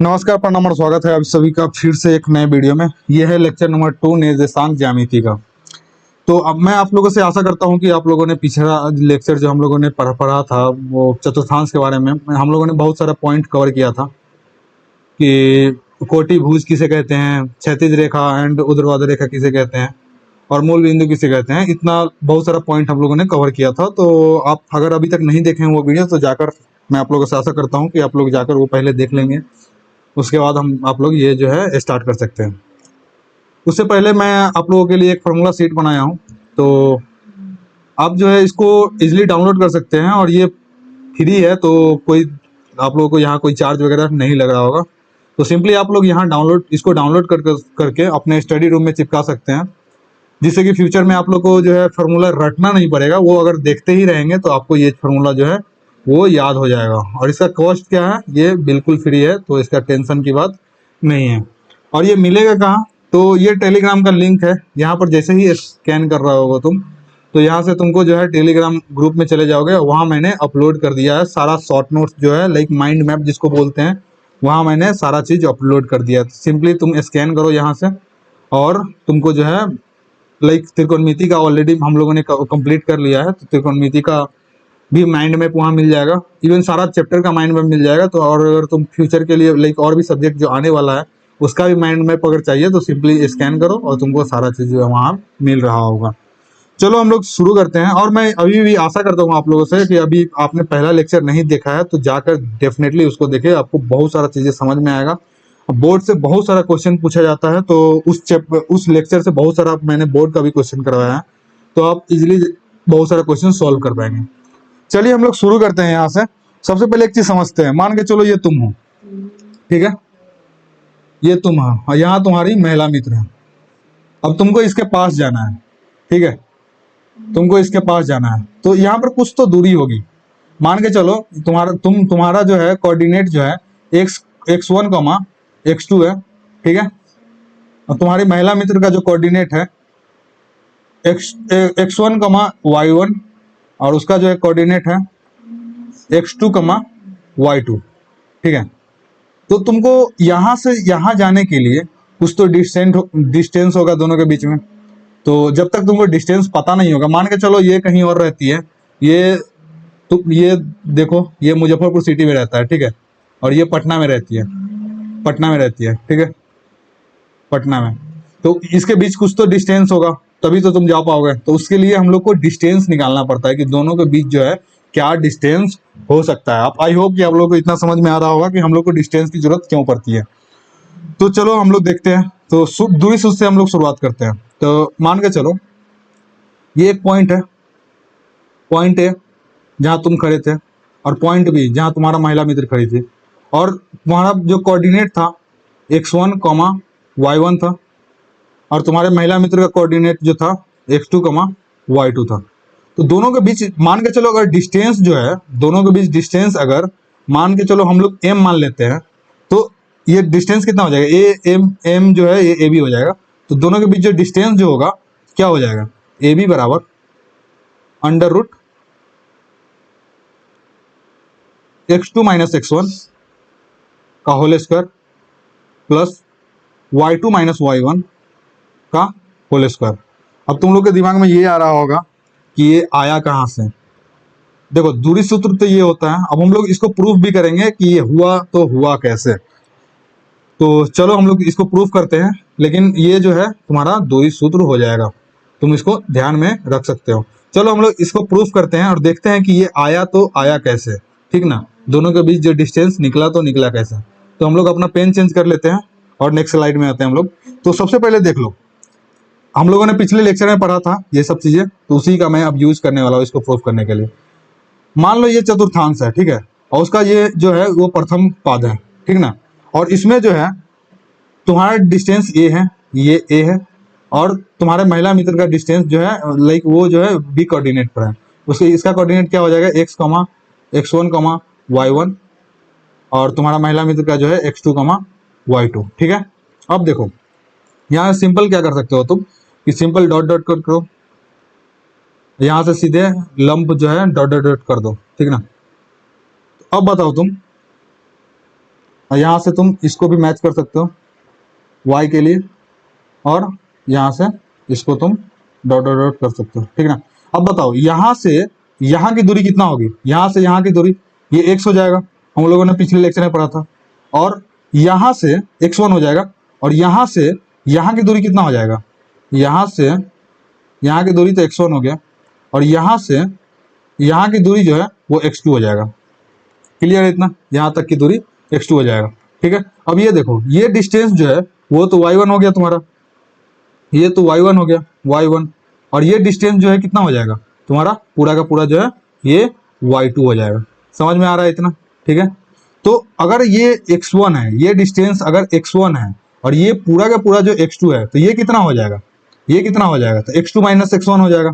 नमस्कार, प्रणाम और स्वागत है आप सभी का फिर से एक नए वीडियो में। यह है लेक्चर नंबर 2 निर्देशांक ज्यामिति का। तो अब मैं आप लोगों से आशा करता हूं कि आप लोगों ने पिछला लेक्चर जो हम लोगों ने पढ़ा था वो चतुर्थांश के बारे में हम लोगों ने बहुत सारा पॉइंट कवर किया था कि कोटि भुज किसे कहते हैं, क्षैतिज रेखा एंड ऊर्ध्वाधर रेखा किसे कहते हैं और मूल बिंदु किसे कहते हैं। इतना बहुत सारा पॉइंट हम लोगों ने कवर किया था। तो आप अगर अभी तक नहीं देखे हैं वो वीडियो तो जाकर, मैं आप लोगों से आशा करता हूँ कि आप लोग जाकर वो पहले देख लेंगे। उसके बाद हम आप लोग ये जो है स्टार्ट कर सकते हैं। उससे पहले मैं आप लोगों के लिए एक फार्मूला शीट बनाया हूँ, तो आप जो है इसको इजीली डाउनलोड कर सकते हैं और ये फ्री है, तो कोई आप लोगों को यहाँ कोई चार्ज वगैरह नहीं लग रहा होगा। तो सिंपली आप लोग यहाँ इसको डाउनलोड करके अपने स्टडी रूम में चिपका सकते हैं, जिससे कि फ्यूचर में आप लोग को जो है फार्मूला रटना नहीं पड़ेगा। वो अगर देखते ही रहेंगे तो आपको ये फार्मूला जो है वो याद हो जाएगा। और इसका कॉस्ट क्या है, ये बिल्कुल फ्री है, तो इसका टेंशन की बात नहीं है। और ये मिलेगा कहाँ, तो ये टेलीग्राम का लिंक है। यहाँ पर जैसे ही स्कैन कर रहा होगा तुम, तो यहाँ से तुमको जो है टेलीग्राम ग्रुप में चले जाओगे। वहाँ मैंने अपलोड कर दिया है सारा शॉर्ट नोट्स जो है, लाइक माइंड मैप जिसको बोलते हैं, वहाँ मैंने सारा चीज़ अपलोड कर दिया है। सिंपली तुम स्कैन करो यहाँ से और तुमको जो है लाइक त्रिकोणमिति का ऑलरेडी हम लोगों ने कंप्लीट कर लिया है, तो त्रिकोणमिति का भी माइंड मैप वहाँ मिल जाएगा। इवन सारा चैप्टर का माइंड मैप मिल जाएगा। तो और अगर तुम फ्यूचर के लिए लाइक और भी सब्जेक्ट जो आने वाला है उसका भी माइंड मैप अगर चाहिए तो सिंपली स्कैन करो और तुमको सारा चीज़ जो है वहाँ मिल रहा होगा। चलो हम लोग शुरू करते हैं। और मैं अभी भी आशा करता हूँ आप लोगों से कि अभी आपने पहला लेक्चर नहीं देखा है तो जाकर डेफिनेटली उसको देखें, आपको बहुत सारा चीज़ें समझ में आएगा। बोर्ड से बहुत सारा क्वेश्चन पूछा जाता है, तो उस लेक्चर से बहुत सारा मैंने बोर्ड का भी क्वेश्चन करवाया है, तो आप इजीली बहुत सारा क्वेश्चन सॉल्व कर पाएंगे। चलिए हम लोग शुरू करते हैं यहाँ से। सबसे पहले एक चीज समझते हैं। मान के चलो ये तुम हो, ठीक है, ये तुम हो और यहाँ तुम्हारी महिला मित्र है। अब तुमको इसके पास जाना है, ठीक है, तुमको इसके पास जाना है। तो यहाँ पर कुछ तो दूरी होगी। मान के चलो तुम्हारा जो है कोऑर्डिनेट जो है x1 कमा x2 है, ठीक है। और तुम्हारी महिला मित्र का जो कोऑर्डिनेट है x1 कमा y1 और उसका जो है कोऑर्डिनेट है x2 कमा y2, ठीक है। तो तुमको यहाँ से यहाँ जाने के लिए कुछ तो डिस्टेंस होगा दोनों के बीच में। तो जब तक तुमको डिस्टेंस पता नहीं होगा, मान के चलो ये कहीं और रहती है, ये देखो, ये मुजफ्फरपुर सिटी में रहता है, ठीक है, और ये पटना में रहती है, ठीक है, पटना में। तो इसके बीच कुछ तो डिस्टेंस होगा, तभी तो तुम जा पाओगे। तो उसके लिए हम लोग को डिस्टेंस निकालना पड़ता है कि दोनों के बीच जो है क्या डिस्टेंस हो सकता है। आप आई होप कि आप लोग को इतना समझ में आ रहा होगा कि हम लोग को डिस्टेंस की जरूरत क्यों पड़ती है। तो चलो हम लोग देखते हैं। तो दूरी सूत्र से हम लोग शुरुआत करते हैं। तो मान के चलो ये एक पॉइंट है, पॉइंट ए जहाँ तुम खड़े थे, और पॉइंट बी जहाँ तुम्हारा महिला मित्र खड़ी थी, और तुम्हारा जो कोऑर्डिनेट था x1 कॉमा y1 था, और तुम्हारे महिला मित्र का कोऑर्डिनेट जो था x2 कमा y2 था। तो दोनों के बीच मान के चलो अगर डिस्टेंस जो है, दोनों के बीच डिस्टेंस अगर मान के चलो हम लोग m मान लेते हैं, तो ये डिस्टेंस कितना हो जाएगा, m जो है ये ab हो जाएगा। तो दोनों के बीच जो डिस्टेंस जो होगा क्या हो जाएगा, ab बराबर under root x2 minus x1 का whole square plus y2 minus y1 का होल स्क्वायर। अब तुम लोग के दिमाग में ये आ रहा होगा कि ये आया कहाँ से। देखो दूरी सूत्र तो ये होता है। अब हम लोग इसको प्रूफ भी करेंगे कि ये हुआ तो हुआ कैसे। तो चलो हम लोग इसको प्रूफ करते हैं, लेकिन ये जो है तुम्हारा दूरी सूत्र हो जाएगा, तुम इसको ध्यान में रख सकते हो। चलो हम लोग इसको प्रूफ करते हैं और देखते हैं कि ये आया तो आया कैसे, ठीक ना। दोनों के बीच जो डिस्टेंस निकला तो निकला कैसे। तो हम लोग अपना पेन चेंज कर लेते हैं और नेक्स्ट स्लाइड में आते हैं हम लोग। तो सबसे पहले देख लो, हम लोगों ने पिछले लेक्चर में पढ़ा था ये सब चीजें, तो उसी का मैं अब यूज करने वाला हूँ इसको प्रूफ करने के लिए। मान लो ये चतुर्थांश है, ठीक है, और उसका ये जो है वो प्रथम पाद है, ठीक ना। और इसमें जो है तुम्हारा डिस्टेंस ए है, ये ए है, और तुम्हारे महिला मित्र का डिस्टेंस जो है लाइक वो जो है बी कोऑर्डिनेट पर है। उसके इसका कोऑर्डिनेट क्या हो जाएगा, x1 कमा y1, और तुम्हारा महिला मित्र का जो है x2 कमा y2, ठीक है। अब देखो यहाँ सिंपल क्या कर सकते हो तुम कि सिंपल डॉट डॉट करो, यहाँ से सीधे लंब जो है डॉट डॉट डॉट कर दो, ठीक ना। अब बताओ तुम और यहाँ से तुम इसको भी मैच कर सकते हो y के लिए, और यहाँ से इसको तुम डॉट डॉट डॉट कर सकते हो, ठीक ना। अब बताओ यहाँ से यहाँ की दूरी कितना होगी, यहाँ से यहाँ की दूरी ये x हो जाएगा, हम लोगों ने पिछले लेक्चर में पढ़ा था। और यहाँ से x1 हो जाएगा, और यहाँ से यहाँ की दूरी कितना हो जाएगा, यहाँ से यहाँ की दूरी तो x1 हो गया, और यहाँ से यहाँ की दूरी जो है वो x2 हो जाएगा। क्लियर है इतना, यहाँ तक की दूरी x2 हो जाएगा, ठीक है। अब ये देखो ये डिस्टेंस जो है वो तो y1 हो गया तुम्हारा, ये तो y1 हो गया y1, और ये डिस्टेंस जो है कितना हो जाएगा तुम्हारा, पूरा का पूरा जो है ये y2 हो जाएगा। समझ में आ रहा है इतना, ठीक है। तो अगर ये x1 है, ये डिस्टेंस अगर x1 है, और ये पूरा का पूरा जो x2 है, तो ये कितना हो जाएगा, ये कितना हो जाएगा, तो x2 माइनस x1 हो जाएगा,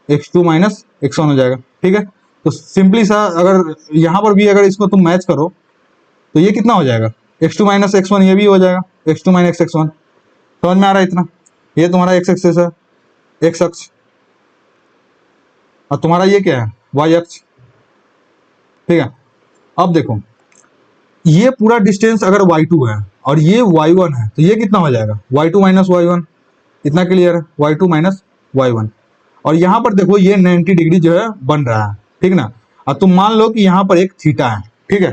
x2 माइनस x1 हो जाएगा, ठीक है। तो सिंपली सा अगर यहाँ पर भी अगर इसको तुम मैच करो तो ये कितना हो जाएगा, x2 माइनस x1, ये भी हो जाएगा x2 माइनस x1। समझ में आ रहा है इतना, ये तुम्हारा x एक्सिस है, x अक्ष, और तुम्हारा ये क्या है, y अक्ष, ठीक है। अब देखो ये पूरा डिस्टेंस अगर y2 है और ये y1 है, तो ये कितना हो जाएगा, y2 माइनस y1। इतना क्लियर है, y2 माइनस y1। और यहाँ पर देखो ये 90 डिग्री जो है बन रहा है, ठीक ना। और तुम मान लो कि यहाँ पर एक थीटा है, ठीक है।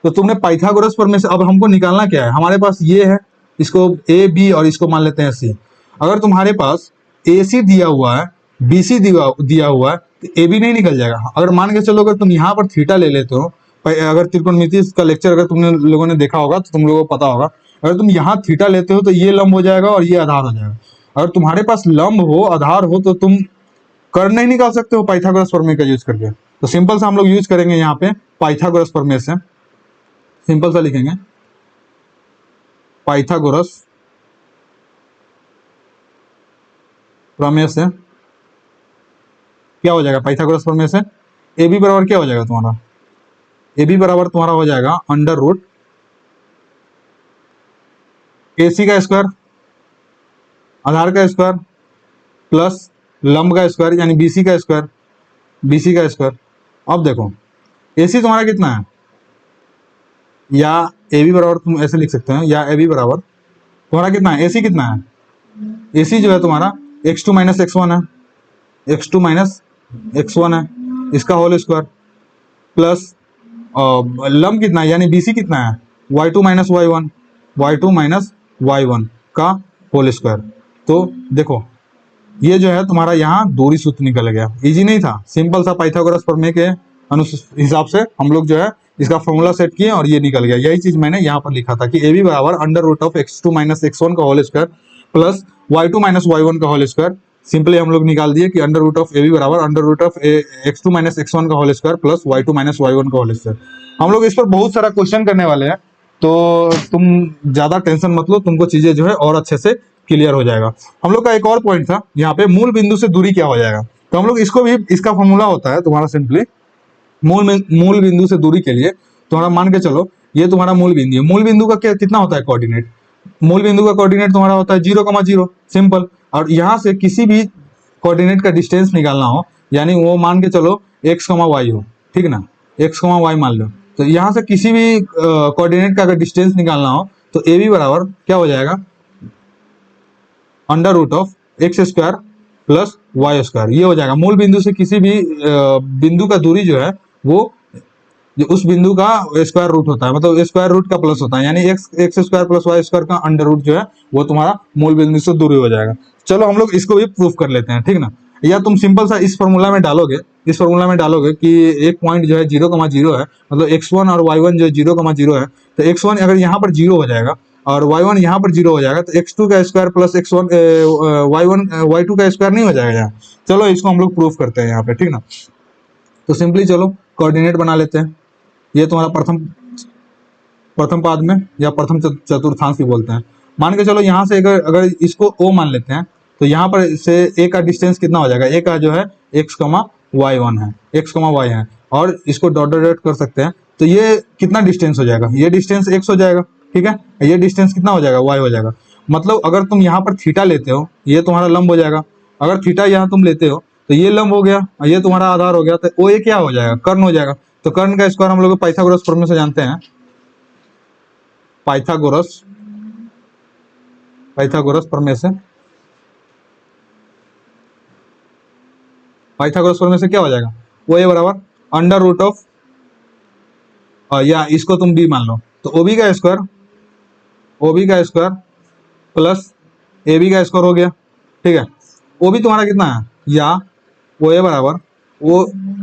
तो तुमने पाइथागोरस प्रमेय से अब हमको निकालना क्या है, हमारे पास ये है, इसको ए बी और इसको मान लेते हैं सी। अगर तुम्हारे पास ए सी दिया हुआ है, बी सी दिया हुआ है, तो ए बी नहीं निकल जाएगा। अगर मान के चलो अगर तुम यहाँ पर थीटा ले लेते हो, अगर त्रिकोणमिति का लेक्चर अगर तुमने लोगों ने देखा होगा तो तुम लोगों को पता होगा, अगर तुम यहाँ थीटा लेते हो तो ये लंब हो जाएगा और ये आधार हो जाएगा। अगर तुम्हारे पास लंब हो आधार हो तो तुम कर्ण नहीं निकाल सकते हो पाइथागोरस प्रमेय का यूज करके। तो सिंपल सा हम लोग यूज करेंगे यहाँ पे पाइथागोरस प्रमेय से, सिंपल सा लिखेंगे पाइथागोरस प्रमेय से क्या हो जाएगा, पाइथागोरस प्रमेय से ए बी बराबर क्या हो जाएगा तुम्हारा, ए बी बराबर तुम्हारा हो जाएगा अंडर रूट ए सी का स्क्वायर, आधार का स्क्वायर, प्लस लंब का स्क्वायर यानी बी सी का स्क्वायर, बी सी का स्क्वायर। अब देखो ए सी तुम्हारा कितना है, या ए बी बराबर तुम ऐसे लिख सकते हो, या ए बी बराबर तुम्हारा कितना है, ए सी कितना है, ए सी जो है तुम्हारा x2 माइनस x1 है, x2 माइनस x1 है, इसका होल स्क्वायर, प्लस लंब कितना है यानी BC कितना है, y2 minus y1, y2 minus y1 का होल स्क्वायर। तो देखो ये जो है तुम्हारा यहाँ दूरी सूत्र निकल गया। इजी नहीं था, सिंपल सा पाइथागोरस प्रमेय के हिसाब से हम लोग जो है इसका फॉर्मूला सेट किए और ये निकल गया। यही चीज मैंने यहाँ पर लिखा था कि ए बी बराबर under root of x2 minus x1 का whole square plus y2 minus y1 का होल स्क्वायर। सिंपली हम लोग निकाल दिए कि under root of A B बराबर under root of x2 minus x1 का whole square plus y2 minus y1 का होल स्क्वायर। हम लोग इस पर बहुत सारा क्वेश्चन करने वाले हैं, तो तुम ज्यादा टेंशन मत लो, तुमको चीजें जो है और अच्छे से क्लियर हो जाएगा। हम लोग का एक और पॉइंट था यहाँ पे, मूल बिंदु से दूरी क्या हो जाएगा। तो हम लोग इसको भी, इसका फॉर्मूला होता है तुम्हारा सिंपली मूल बिंदु से दूरी के लिए तुम्हारा मान के चलो ये तुम्हारा मूल बिंदु है। मूल बिंदु का क्या कितना होता है कोऑर्डिनेट, मूल बिंदु का कोऑर्डिनेट तुम्हारा होता है 0,0, सिंपल। और यहाँ से किसी भी कोऑर्डिनेट का डिस्टेंस निकालना हो, यानी वो मान के चलो x, y हो, ठीक ना, x, y मान लो। तो यहाँ से किसी भी कोऑर्डिनेट का अगर डिस्टेंस निकालना हो तो ए बी बराबर क्या हो जाएगा, under root of x square plus y square, ये हो जाएगा। मूल बिंदु से किसी भी बिंदु का दूरी जो है वो जो उस बिंदु का स्क्वायर रूट होता है, मतलब स्क्वायर रूट का प्लस होता है, यानी x square plus y square का अंडर रूट जो है वो तुम्हारा मूल बिंदु से दूरी हो जाएगा। चलो हम लोग इसको भी प्रूफ कर लेते हैं, ठीक ना। या तुम सिंपल सा इस फॉर्मूला में डालोगे, इस फॉर्मूला में डालोगे कि एक पॉइंट जो है 0,0 है, मतलब x1 और y1 जो 0,0 है, तो x1 अगर यहाँ पर 0 हो जाएगा और y1 यहाँ पर 0 हो जाएगा तो x2 का स्क्वायर प्लस x1 y2 का स्क्वायर नहीं हो जाएगा यहाँ। चलो इसको हम लोग प्रूफ करते हैं यहाँ पे, ठीक ना। तो सिंपली चलो कोऑर्डिनेट बना लेते हैं। ये तुम्हारा प्रथम पाद में या प्रथम चतुर्थांश भी बोलते हैं। मान के चलो यहाँ से अगर इसको O मान लेते हैं तो यहाँ पर से A का डिस्टेंस कितना हो जाएगा, A का जो है x, y1 है, x, y है, और इसको डॉट डॉट डॉट कर सकते हैं। तो ये कितना डिस्टेंस हो जाएगा, ये डिस्टेंस x हो जाएगा, ठीक है। ये डिस्टेंस कितना हो जाएगा, y हो जाएगा। मतलब अगर तुम यहाँ पर थीटा लेते हो ये तुम्हारा लंब हो जाएगा, अगर थीटा यहाँ तुम लेते हो तो ये लंब हो गया, ये तुम्हारा आधार हो गया, तो ओ ये क्या हो जाएगा, कर्ण हो जाएगा। तो कर्ण का स्क्वायर हम लोग पाइथागोरस प्रमेय से जानते हैं, पाइथागोरस पाइथागोरस प्रमेय से, पाइथागोरस प्रमेय से क्या हो जाएगा, वो ए बराबर अंडर रूट ऑफ, या इसको तुम बी मान लो, तो ओबी का स्क्वायर, ओबी का स्क्वायर प्लस ए बी का स्क्वायर हो गया, ठीक है। ओ बी तुम्हारा कितना है, या वो ए बराबर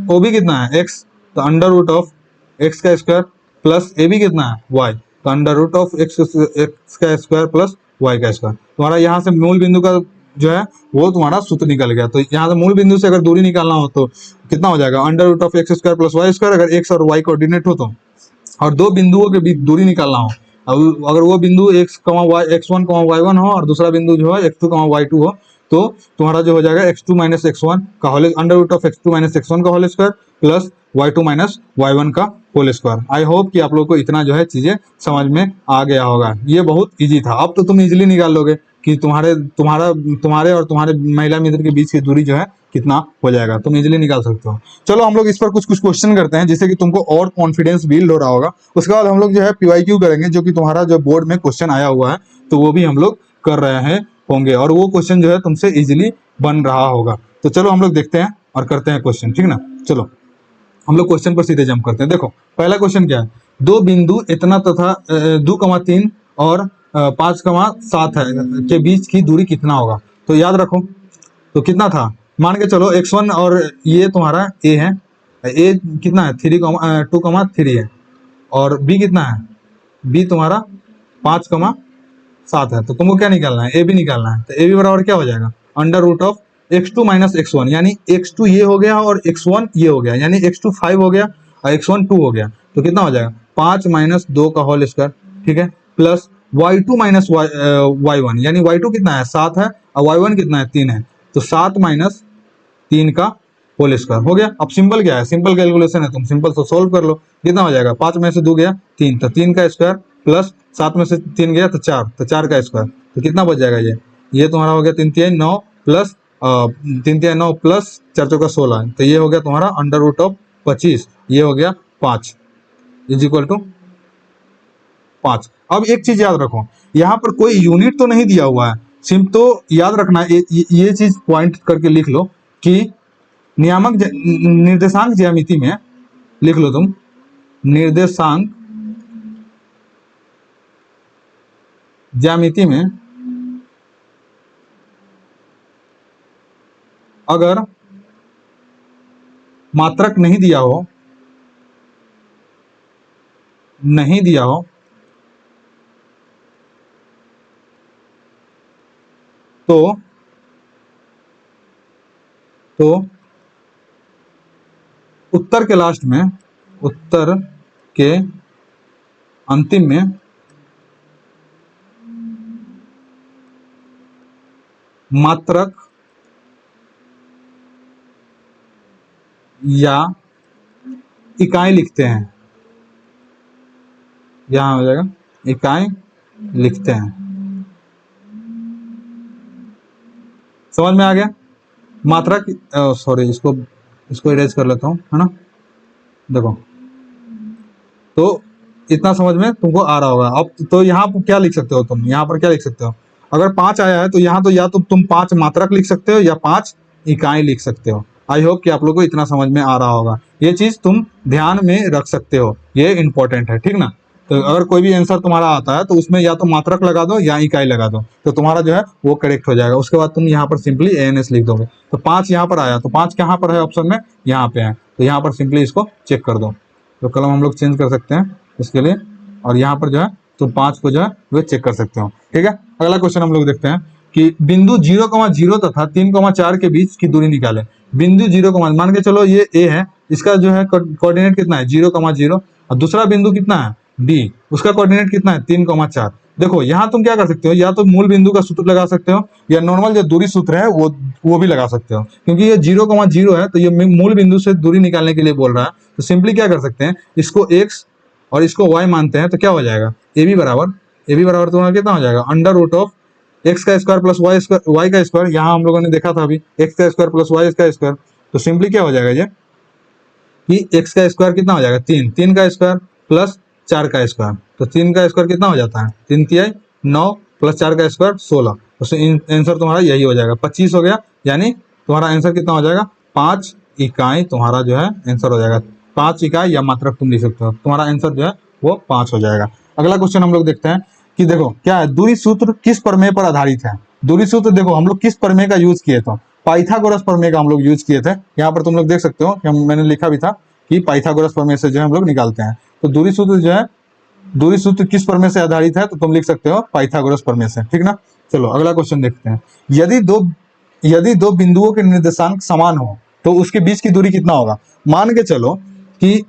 ओ बी कितना है एक्स, तो अंडर रूट ऑफ एक्स का स्क्वायर प्लस ए बी कितना है वाई, तो अंडर रूट ऑफ एक्स का स्क्वायर प्लस वाई का स्क्वायर। तुम्हारा यहाँ से मूल बिंदु का जो है वो तुम्हारा सूत्र निकल गया। तो यहाँ से मूल बिंदु से अगर दूरी निकालना हो तो कितना हो जाएगा, under root of x square plus y square, अगर एक्स और वाई कोऑर्डिनेट हो तो, और दो बिंदुओं के बीच दूरी निकालना हो, अगर वो बिंदु x1 y1 हो और दूसरा बिंदु जो है x2 y2 हो, तो तुम्हारा जो हो जाएगा x2 माइनस x1 का whole under root of x2 minus x1 का whole square plus y2 minus y1 का होल स्क्वायर। आई होप कि आप लोग को इतना जो है चीजें समझ में आ गया होगा। ये बहुत इजी था, अब तो तुम इजीली निकाल लोगे कि तुम्हारे और तुम्हारे महिला मित्र के बीच की दूरी जो है कितना हो जाएगा, तुम इजीली निकाल सकते हो। चलो हम लोग इस पर कुछ कुछ क्वेश्चन करते हैं जिससे कि तुमको और कॉन्फिडेंस बिल्ड हो रहा होगा। उसके बाद हम लोग जो है PYQ करेंगे, जो कि तुम्हारा जो बोर्ड में क्वेश्चन आया हुआ है तो वो भी हम लोग कर रहे हैं होंगे, और वो क्वेश्चन जो है तुमसे इजीली बन रहा होगा। तो चलो हम लोग देखते हैं और करते हैं क्वेश्चन, ठीक ना। चलो हम लोग क्वेश्चन पर सीधे जंप करते हैं। देखो पहला क्वेश्चन क्या है, दो बिंदु इतना तथा 2,3 और 5,7 है के बीच की दूरी कितना होगा। तो याद रखो, तो कितना था, मान के चलो x1 और ये तुम्हारा a है, a कितना है 2,3 है, और b कितना है, b तुम्हारा 5,7 है। तो तुमको क्या निकालना है, a b निकालना है। तो a b बराबर क्या हो जाएगा, under root of x2 minus x1, यानी x2 ये हो गया और x1 ये हो गया, यानी x2 5 हो गया और x1 2 हो गया। तो कितना हो जाएगा 5 माइनस 2 का होल स्क्वायर, ठीक है, प्लस y2 माइनस y1, यानी y2 कितना है 7 है और y1 कितना है 3 है, तो 7 माइनस 3 का होल स्क्वायर हो गया। अब सिंपल क्या है, सिंपल कैलकुलेशन है, तुम सिंपल से सोल्व कर लो। कितना हो जाएगा, 5 में से 2 गया 3, तो 3 का स्क्वायर प्लस 7 में से 3 गया तो 4, तो 4 का स्क्वायर, तो कितना बच जाएगा, ये तुम्हारा हो गया 3 3 9 प्लस 3 3 9 प्लस 4 4 16, तो ये हो गया तुम्हारा अंडर रूट ऑफ 25, ये हो गया 5 इज इक्वल टू 5। अब एक चीज याद रखो, यहाँ पर कोई यूनिट तो नहीं दिया हुआ है, सिर्फ तो याद रखना ये चीज पॉइंट करके लिख लो कि निर्देशांक ज्यामिति में लिख लो तुम, निर्देशांक ज्यामिति में अगर मात्रक नहीं दिया हो तो उत्तर के लास्ट में, उत्तर के अंतिम में मात्रक या इकाई लिखते हैं, यहां हो जाएगा इकाई लिखते हैं। समझ में आ गया, मात्रक, सॉरी इसको इरेज कर लेता हूं, है ना। देखो तो इतना समझ में तुमको आ रहा होगा। अब तो यहाँ पर क्या लिख सकते हो तुम, यहाँ पर क्या लिख सकते हो, अगर 5 आया है तो यहाँ तो या तो तुम 5 मात्रक लिख सकते हो या 5 इकाई लिख सकते हो। आई होप कि आप लोगों को इतना समझ में आ रहा होगा, ये चीज तुम ध्यान में रख सकते हो, ये इंपॉर्टेंट है, ठीक ना। तो अगर कोई भी आंसर तुम्हारा आता है तो उसमें या तो मात्रक लगा दो या इकाई लगा दो, तो तुम्हारा जो है वो करेक्ट हो जाएगा। उसके बाद तुम यहाँ पर सिंपली ANS लिख दोगे। तो 5 यहाँ पर आया, तो 5 कहाँ पर है ऑप्शन में, यहाँ पे है, तो यहाँ पर सिंपली इसको चेक कर दो। तो कलम हम लोग चेंज कर सकते हैं इसके लिए, और यहाँ पर जो है तुम 5 को जो है वो चेक कर सकते हो, ठीक है। अगला क्वेश्चन हम लोग देखते हैं कि बिंदु 0,0 तथा 3,4 के बीच की दूरी निकाले। बिंदु 0, मान के चलो ये A है, इसका जो है कोऑर्डिनेट कितना है 0,0, और दूसरा बिंदु कितना है B, उसका कोऑर्डिनेट कितना है 3,4। देखो यहाँ तुम क्या कर सकते हो, या तो मूल बिंदु का सूत्र लगा सकते हो या नॉर्मल जो दूरी सूत्र है वो भी लगा सकते हो, क्योंकि ये 0,0 है तो ये मूल बिंदु से दूरी निकालने के लिए बोल रहा है। तो सिंपली क्या कर सकते हैं, इसको x और इसको y मानते हैं, तो क्या हो जाएगा AB बराबर तुम्हारा कितना हो जाएगा, अंडर रूट ऑफ एक्स का स्क्वायर प्लस वाई का स्क्वायर, यहाँ हम लोगों ने देखा था अभी एक्स का स्क्वायर प्लस वाई का स्क्वायर। तो सिंपली क्या हो जाएगा ये कि एक्स का स्क्वायर कितना हो जाएगा 3 का स्क्वायर प्लस 4 का स्क्वायर, तो 3 का स्क्वायर कितना हो जाता है, 3 तिहाई 9 प्लस 4 का स्क्वायर 16, तो आंसर तुम्हारा यही हो जाएगा, 25 हो गया। यानी तुम्हारा आंसर कितना हो जाएगा, 5 इकाई तुम्हारा जो है आंसर हो जाएगा। 5 इकाई या मात्रक तुम लिख सकते हो, तुम्हारा आंसर जो है वो 5 हो जाएगा। अगला क्वेश्चन हम लोग देखते हैं कि देखो क्या है, दूरी सूत्र किस प्रमेय पर आधारित है। दूरी सूत्र देखो हम लोग किस प्रमेय का यूज किए थे, पाइथागोरस प्रमेय का हम लोग यूज किए थे। यहाँ पर तुम लोग देख सकते हो कि मैंने लिखा भी था कि पाइथागोरस प्रमेय से जो है हम लोग निकालते हैं। तो दूरी सूत्र जो है, दूरी सूत्र किस प्रमेय से आधारित है, तो तुम लिख सकते हो पाइथागोरस प्रमेय से, ठीक ना। चलो अगला क्वेश्चन देखते हैं। यदि दो बिंदुओं के निर्देशांक समान हो तो उसके बीच की दूरी कितना होगा। मान के चलो कि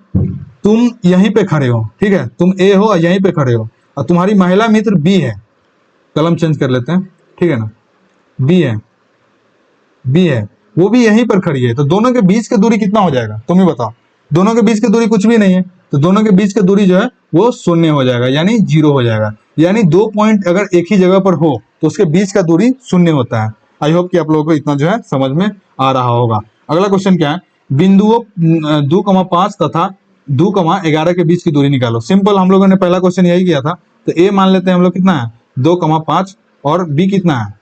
तुम यहीं पे खड़े हो, ठीक है, तुम ए हो और यहीं पे खड़े हो, और तुम्हारी महिला मित्र बी है, कलम चेंज कर लेते हैं, ठीक है ना, बी है, वो भी यहीं पर खड़ी है, तो दोनों के बीच की दूरी कितना हो जाएगा, तुम ही बताओ। दोनों के बीच की दूरी कुछ भी नहीं है, तो दोनों के बीच की दूरी जो है वो शून्य हो जाएगा, यानी 0 हो जाएगा। यानी 2 पॉइंट अगर एक ही जगह पर हो तो उसके बीच का दूरी शून्य होता है। आई होप कि आप लोगों को इतना जो है समझ में आ रहा होगा। अगला क्वेश्चन क्या है, बिंदुओं 2,5 तथा 2,11 के बीच की दूरी निकालो। सिंपल, हम लोगों ने पहला क्वेश्चन यही किया था। तो ए मान लेते हैं हम लोग कितना है 2,5 और बी कितना है,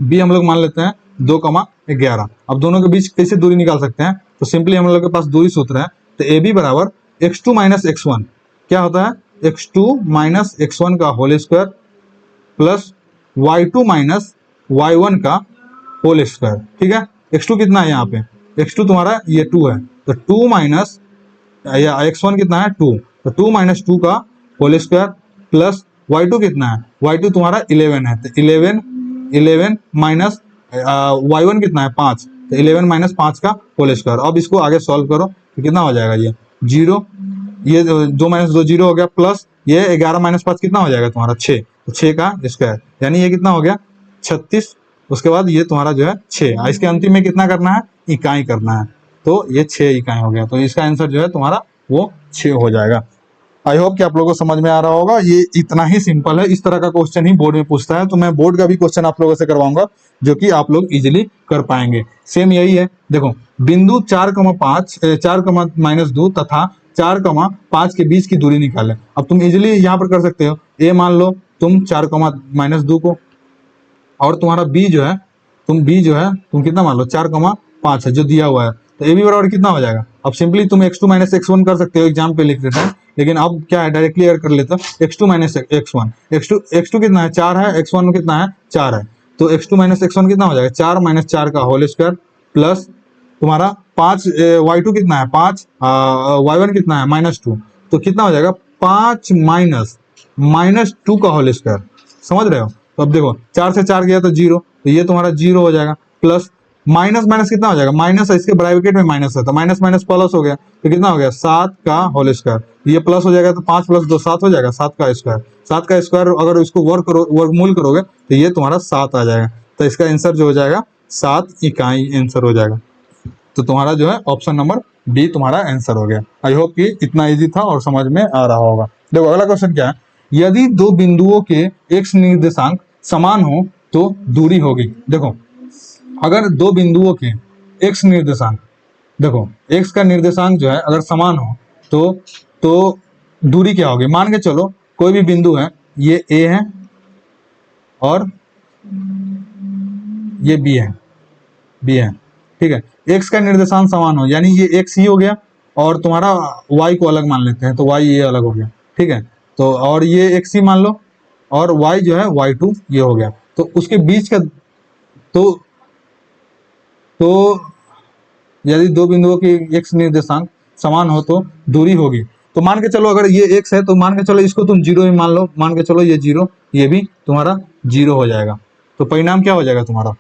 बी हम लोग मान लेते हैं 2,11। अब दोनों के बीच कैसे दूरी निकाल सकते हैं, तो सिंपली हम लोग के पास दूरी सूत्र है। तो ए बी बराबर x2 माइनस x1 क्या होता है, x2 माइनस x1 का whole square plus y2 minus y1 का होल स्क्वायर, ठीक है। x2 कितना है यहाँ पे, x2 तुम्हारा ये 2 है, तो 2 माइनस या x1 कितना है 2, तो 2 माइनस 2 का होल स्क्वायर प्लस y2 कितना है, y2 तुम्हारा 11 है, तो 11 माइनस y1 कितना है 5, तो 11 माइनस 5 का होल स्क्वायर। अब इसको आगे सॉल्व करो तो कितना हो जाएगा, ये 0, ये 2 माइनस 2 0 हो गया, प्लस ये 11 माइनस 5 कितना हो जाएगा तुम्हारा 6, तो 6 का स्क्वायर, यानी ये कितना हो गया 36। उसके बाद ये तुम्हारा जो है 6, इसके अंतिम में कितना करना है, इकाई करना है, तो ये 6 इकाई हो गया, तो इसका आंसर जो है तुम्हारा वो 6 हो जाएगा। आई होप कि आप लोगों को समझ में आ रहा होगा। ये इतना ही सिंपल है, इस तरह का क्वेश्चन ही बोर्ड में पूछता है, तो मैं बोर्ड का भी क्वेश्चन आप लोगों से करवाऊंगा जो कि आप लोग इजीली कर पाएंगे। सेम यही है, देखो बिंदु 4,5 4,-2 तथा 4,5 के बीच की दूरी निकालें। अब तुम इजीली यहाँ पर कर सकते हो, ए मान लो तुम 4,-2 को, और तुम्हारा बी जो है तुम कितना मान लो 4,5 है जो दिया हुआ है, तो ए बी बराबर कितना हो जाएगा। अब सिंपली तुम x2 माइनस x1 कर सकते हो, एग्जाम पे लिख देते हैं, लेकिन अब क्या है डायरेक्टली अगर कर लेते हो x2 माइनस x1, x2 कितना है 4 है, x1 कितना है 4 है, तो x2 माइनस x1 कितना हो जाएगा 4 माइनस 4 का होल स्क्वायर प्लस तुम्हारा 5 y2 कितना है 5, y1 कितना है -2, तो कितना हो जाएगा 5 माइनस 2 का होल स्क्वायर, समझ रहे हो। तो अब देखो 4 से 4 गया तो 0, तो ये तुम्हारा 0 हो जाएगा, प्लस माइनस माइनस कितना हो जाएगा, माइनस है इसके ब्रैकेट में माइनस है, तो माइनस माइनस प्लस हो गया, तो कितना हो गया 7 का होल स्क्वायर, ये प्लस हो जाएगा तो 5 प्लस 2 7 हो जाएगा, 7 का स्क्वायर। 7 का स्क्वायर अगर इसको वर्गमूल करोगे तो ये तुम्हारा 7 आ जाएगा, तो इसका आंसर जो हो जाएगा 7 इकाई आंसर हो जाएगा। तो तुम्हारा जो है ऑप्शन नंबर बी तुम्हारा आंसर हो गया। आई होप कि इतना इजी था और समझ में आ रहा होगा। देखो अगला क्वेश्चन क्या है, यदि दो बिंदुओं के एक्स निर्देशांक समान हो तो दूरी होगी। देखो अगर दो बिंदुओं के एक्स निर्देशांक, देखो एक्स का निर्देशांक जो है अगर समान हो तो दूरी क्या होगी। मान के चलो कोई भी बिंदु है, ये ए है और ये बी है, ठीक है। एक्स का निर्देशांक समान हो यानी ये एक्स ही हो गया, और तुम्हारा वाई को अलग मान लेते हैं, तो वाई ये अलग हो गया, ठीक है। तो और ये एक्स ही मान लो, और वाई जो है y2 ये हो गया, तो उसके बीच का तो यदि दो बिंदुओं की एक्स निर्देशांक समान हो तो दूरी होगी। तो मान के चलो अगर ये एक्स है तो मान के चलो इसको तुम 0 ही मान लो, मान के चलो ये 0, ये भी तुम्हारा 0 हो जाएगा। तो परिणाम क्या हो जाएगा तुम्हारा,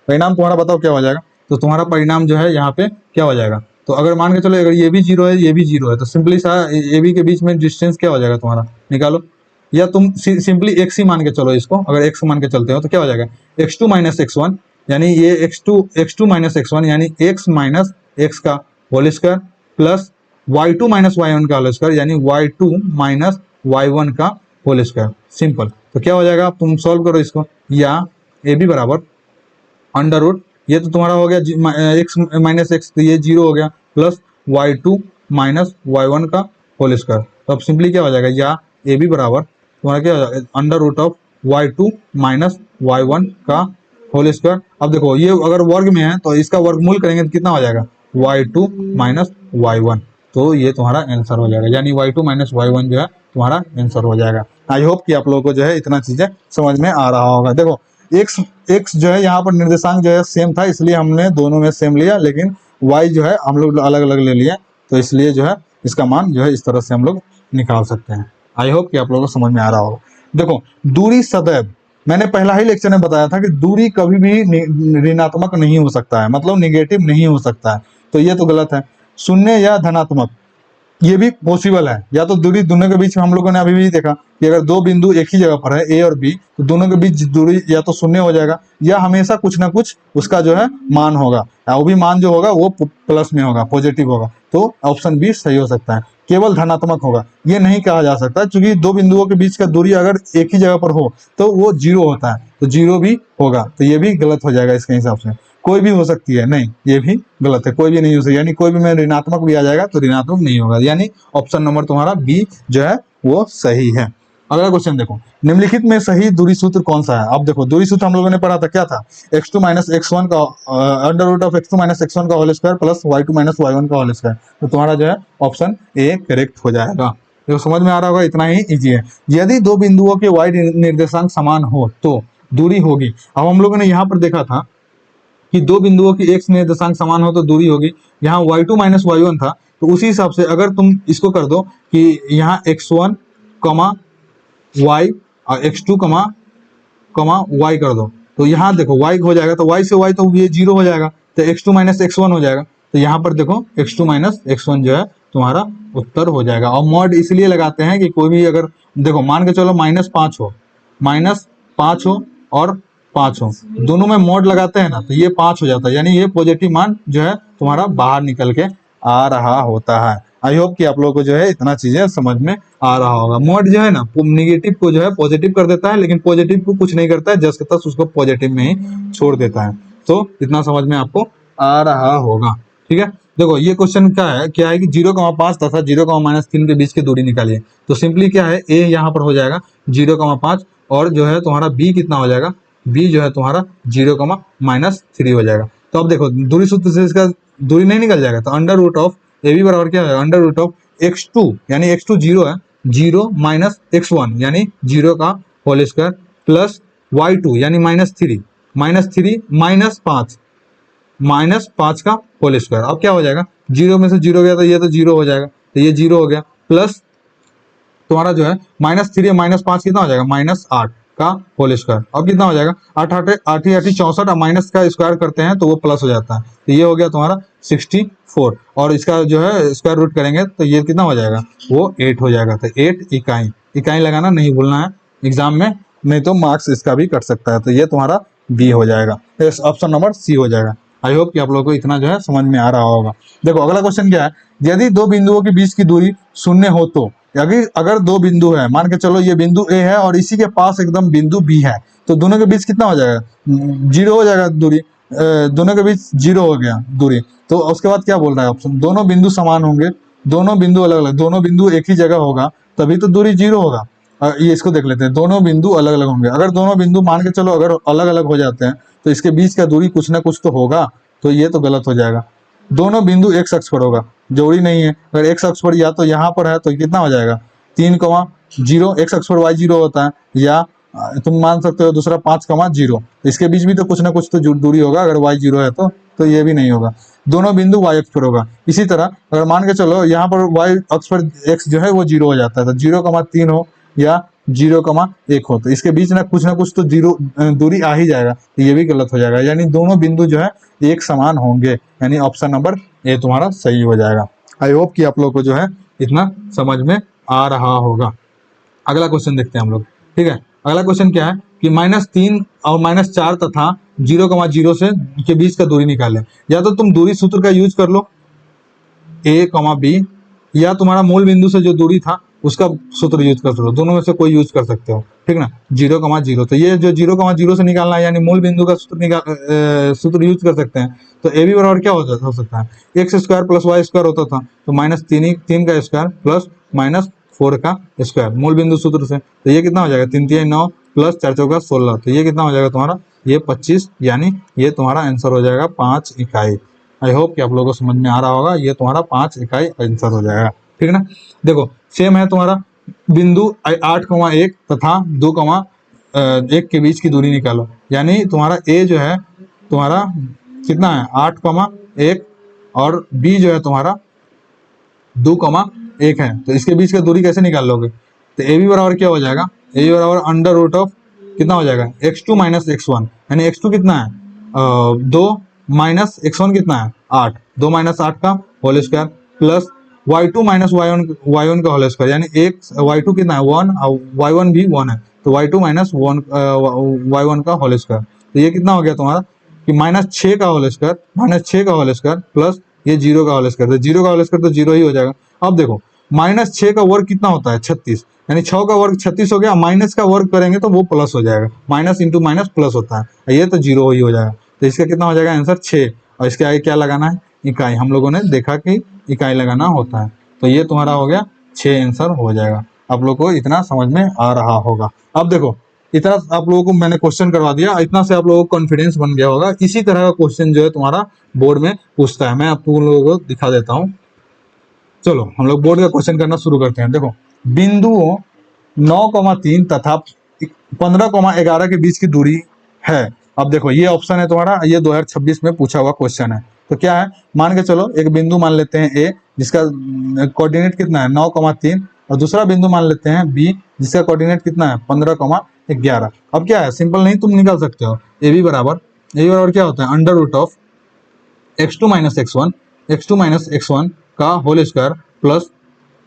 परिणाम तुम्हारा बताओ क्या हो जाएगा। तो तुम्हारा परिणाम जो है यहाँ पे क्या हो जाएगा, तो अगर मान के चलो अगर ये भी 0 है ये भी 0 है, तो सिंपली सा ए बी के बीच में डिस्टेंस क्या हो जाएगा तुम्हारा, निकालो। या तुम सिंपली एक्स ही मान के चलो इसको, अगर एक्स मान के चलते हो तो क्या हो जाएगा x2 माइनस x1, यानी ये x2 माइनस x1 यानी x माइनस एक्स का whole square plus y2 minus y1 का होल स्क्वायर यानी y2 माइनस y1 का होल स्क्वायर। सिंपल, तो क्या हो जाएगा, तुम सॉल्व करो इसको, या ए बी बराबर अंडर रूट, ये तो तुम्हारा हो गया एक्स माइनस एक्स, तो ये 0 हो गया, प्लस y2 माइनस y1 का होल स्क्वायर। तो अब सिंपली क्या हो जाएगा, या ए बी बराबर तुम्हारा क्या हो जाएगा, under root of y2 minus y1 का होल स्क्वायर। अब देखो ये अगर वर्ग में है तो इसका वर्गमूल करेंगे तो कितना हो जाएगा, y2 माइनस y1। तो ये तुम्हारा आंसर हो जाएगा, यानी y2 माइनस y1 जो है तुम्हारा आंसर हो जाएगा। आई होप कि आप लोगों को जो है इतना चीजें समझ में आ रहा होगा। देखो x जो है यहाँ पर निर्देशांक जो है सेम था, इसलिए हमने दोनों में सेम लिया, लेकिन y जो है हम लोग अलग अलग ले लिए, तो इसलिए जो है इसका मान जो है इस तरह से हम लोग निकाल सकते हैं। आई होप कि आप लोगों को समझ में आ रहा होगा। देखो दूरी सदैव, मैंने पहला ही लेक्चर में बताया था कि दूरी कभी भी ऋणात्मक नहीं हो सकता है, मतलब निगेटिव नहीं हो सकता है, तो ये तो गलत है। शून्य या धनात्मक ये भी पॉसिबल है, या तो दूरी दोनों के बीच हम लोगों ने अभी भी देखा कि अगर दो बिंदु एक ही जगह पर है ए और बी, तो दोनों के बीच दूरी या तो शून्य हो जाएगा या हमेशा कुछ ना कुछ उसका जो है मान होगा, वो भी मान जो होगा वो प्लस में होगा, पॉजिटिव होगा, तो ऑप्शन बी सही हो सकता है। केवल धनात्मक होगा ये नहीं कहा जा सकता, क्योंकि दो बिंदुओं के बीच का दूरी अगर एक ही जगह पर हो तो वो जीरो होता है, तो जीरो भी होगा, तो ये भी गलत हो जाएगा इसके हिसाब से। कोई भी हो सकती है, नहीं ये भी गलत है, कोई भी नहीं हो सकती, यानी कोई भी में ऋणात्मक भी आ जाएगा तो ऋणात्मक नहीं होगा, यानी ऑप्शन नंबर तुम्हारा बी जो है वो सही है। अगला क्वेश्चन देखो, निम्नलिखित में सही दूरी सूत्र कौन सा है। अब देखो दूरी सूत्र हम लोगों ने पढ़ा था, क्या था, x2 माइनस x1 का under root of x2 minus x1 का whole square plus y2 minus y1 का होल स्क्वायर, तो तुम्हारा जो है ऑप्शन ए करेक्ट हो जाएगा। देखो समझ में आ रहा होगा, इतना ही इजी है। यदि दो बिंदुओं के y निर्देशांक समान हो तो दूरी होगी। अब हम लोगों ने यहाँ पर देखा था कि दो बिंदुओं की x निर्देशांक समान हो तो दूरी होगी, यहाँ y2 माइनस y1 था, तो उसी हिसाब से अगर तुम इसको कर दो कि यहाँ x1 कमा y और x2 कमा y कर दो, तो यहाँ देखो y हो जाएगा, तो y से y तो ये जीरो हो जाएगा, तो x2 माइनस x1 हो जाएगा, तो यहाँ पर देखो x2 माइनस x1 जो है तुम्हारा उत्तर हो जाएगा। और मॉड इसलिए लगाते हैं कि कोई भी अगर देखो मान के चलो माइनस पाँच हो और 5 हो, दोनों में मॉड लगाते हैं ना, तो ये 5 हो जाता है, यानी ये पॉजिटिव मान जो है तुम्हारा बाहर निकल के आ रहा होता है। आई होप कि आप लोगों को जो है इतना चीजें समझ में आ रहा होगा। मॉड जो है ना निगेटिव को जो है पॉजिटिव कर देता है, लेकिन पॉजिटिव को कुछ नहीं करता है, जस्ट के तस उसको पॉजिटिव में ही छोड़ देता है। तो इतना समझ में आपको आ रहा होगा, ठीक है। देखो ये क्वेश्चन क्या है कि 0,5 तथा 0,-3 के बीच की दूरी निकालिए। तो सिंपली क्या है, ए यहाँ पर हो जाएगा 0,5 और जो है तुम्हारा बी कितना हो जाएगा, बी जो है तुम्हारा 0,-3 हो जाएगा। तो अब देखो दूरी सूत्र से इसका दूरी नहीं निकल जाएगा, तो under root of A B बराबर क्या है, अंडर रूट ऑफ x2 यानी x2 जीरो है, 0 माइनस x1 यानी 0 का होल स्क्वायर प्लस y2 यानी -3 माइनस 5 का होल स्क्वायर। अब क्या हो जाएगा, 0 में से 0 गया तो ये तो 0 हो जाएगा, तो ये 0 हो गया, प्लस तुम्हारा जो है -3 माइनस 5 कितना हो जाएगा, -8 का होल स्क्वायर। अब कितना हो जाएगा, 8 8 64 और माइनस का स्क्वायर करते हैं तो वो प्लस हो जाता है, तो ये हो गया तुम्हारा 64 और इसका जो है स्क्वायर रूट करेंगे तो ये कितना हो जाएगा, वो 8 हो जाएगा। तो 8 इकाई लगाना नहीं भूलना है एग्जाम में, नहीं तो मार्क्स इसका भी कट सकता है। तो ये तुम्हारा बी हो जाएगा, ऑप्शन नंबर सी हो जाएगा। आई होप कि आप लोगों को इतना जो है समझ में आ रहा होगा। देखो अगला क्वेश्चन क्या है, यदि दो बिंदुओं के बीच की दूरी शून्य हो तो, अगर दो बिंदु है, मान के चलो ये बिंदु ए है और इसी के पास एकदम बिंदु बी है, तो दोनों के बीच कितना हो जाएगा, 0 हो जाएगा दूरी, दोनों के बीच 0 हो गया दूरी। तो उसके बाद क्या बोल रहा है ऑप्शन, दोनों बिंदु समान होंगे, दोनों बिंदु अलग अलग, दोनों बिंदु एक ही जगह होगा तभी तो दूरी 0 होगा। ये इसको देख लेते हैं, दोनों बिंदु अलग अलग होंगे। अगर दोनों बिंदु मान के चलो अगर अलग अलग हो जाते हैं तो इसके बीच का दूरी कुछ ना कुछ तो होगा, तो ये तो गलत हो जाएगा। दोनों बिंदु एक अक्ष पर होगा, जोड़ी नहीं है। अगर एक अक्ष पर या तो यहाँ पर है तो कितना हो जाएगा, 3,0, एक अक्ष पर y0 होता है, या तुम मान सकते हो दूसरा 5,0, इसके बीच भी तो कुछ ना कुछ तो दूरी होगा। अगर y0 है तो ये भी नहीं होगा, दोनों बिंदु y अक्ष पर होगा। इसी तरह अगर मान के चलो यहाँ पर y अक्ष पर x जो है वो 0 हो जाता है, तो 0,3 हो या 0,1 हो, तो इसके बीच ना कुछ तो दूरी आ ही जाएगा, तो ये भी गलत हो जाएगा। यानी दोनों बिंदु जो है एक समान होंगे, यानी ऑप्शन नंबर ए तुम्हारा सही हो जाएगा। आई होप कि आप लोग को जो है इतना समझ में आ रहा होगा। अगला क्वेश्चन देखते हैं हम लोग, ठीक है। अगला क्वेश्चन क्या है कि -3 और -4 तथा 0,0 से के बीच का दूरी निकालें। या तो तुम दूरी सूत्र का यूज कर लो a, b, या तुम्हारा मूल बिंदु से जो दूरी था उसका सूत्र यूज कर सकते हो, दोनों में से कोई यूज कर सकते हो, ठीक ना। 0,0 तो ये जो 0,0 से निकालना है यानी मूल बिंदु का सूत्र यूज कर सकते हैं। तो ए बी बराबर क्या हो सकता है, x square plus y square होता था, तो माइनस तीन का स्क्वायर प्लस माइनस 4 का स्क्वायर मूल बिंदु सूत्र से। तो ये कितना हो जाएगा, 3 3 9 प्लस 4 चौका 16, तो ये कितना हो जाएगा तुम्हारा, ये 25, यानी ये तुम्हारा आंसर हो जाएगा 5 इकाई। आई होप कि आप लोगों को समझ में आ रहा होगा, ये तुम्हारा 5 इकाई आंसर हो जाएगा, ठीक है ना। देखो सेम है तुम्हारा बिंदु 8,1 तथा 2,1 के बीच की दूरी निकालो, यानी तुम्हारा ए जो है तुम्हारा कितना है 8,1 और बी जो है तुम्हारा 2,1 है, तो इसके बीच का दूरी कैसे निकाल लोगे। तो ए बी बराबर क्या हो जाएगा, ए बी बराबर अंडर रूट ऑफ कितना हो जाएगा x2 माइनस x1, यानी x2 कितना है 2 माइनस x1 कितना है 8, 2 माइनस 8 का whole square plus y2 minus y1 का होल स्क्वायर, यानी एक y2 कितना है 1 और y1 भी 1 है, तो y2 माइनस y1 का होल स्क्वायर। तो ये कितना हो गया तुम्हारा कि -6 का होल स्क्वायर प्लस ये 0 का होल स्क्वायर, तो 0 का होल स्क्वायर तो 0 ही हो जाएगा। अब देखो -6 का वर्ग कितना होता है 36, यानी 6 का वर्ग 36 हो गया, माइनस का वर्ग करेंगे तो वो प्लस हो जाएगा, माइनस इंटू माइनस प्लस होता है, ये तो 0 ही हो जाएगा। तो इसका कितना हो जाएगा आंसर 6, और इसके आगे क्या लगाना है इकाई, हम लोगों ने देखा कि इकाई लगाना होता है, तो ये तुम्हारा हो गया 6 आंसर हो जाएगा। आप लोग को इतना समझ में आ रहा होगा। अब देखो इतना आप लोगों को मैंने क्वेश्चन करवा दिया, इतना से आप लोगों को कॉन्फिडेंस बन गया होगा। इसी तरह का क्वेश्चन जो है तुम्हारा बोर्ड में पूछता है, मैं आप लोगों को दिखा देता हूँ। चलो हम लोग बोर्ड का क्वेश्चन करना शुरू करते हैं। देखो बिंदुओं 9,3 तथा 15,11 के बीच की दूरी है। अब देखो ये ऑप्शन है तुम्हारा, ये 2026 में पूछा हुआ क्वेश्चन है। तो क्या है, मान के चलो एक बिंदु मान लेते हैं ए जिसका कोऑर्डिनेट कितना है 9,3, और दूसरा बिंदु मान लेते हैं बी जिसका कोऑर्डिनेट कितना है 15,11। अब क्या है, सिंपल नहीं तुम निकाल सकते हो, ए बी बराबर क्या होता है under root of x2 minus x1 का whole square plus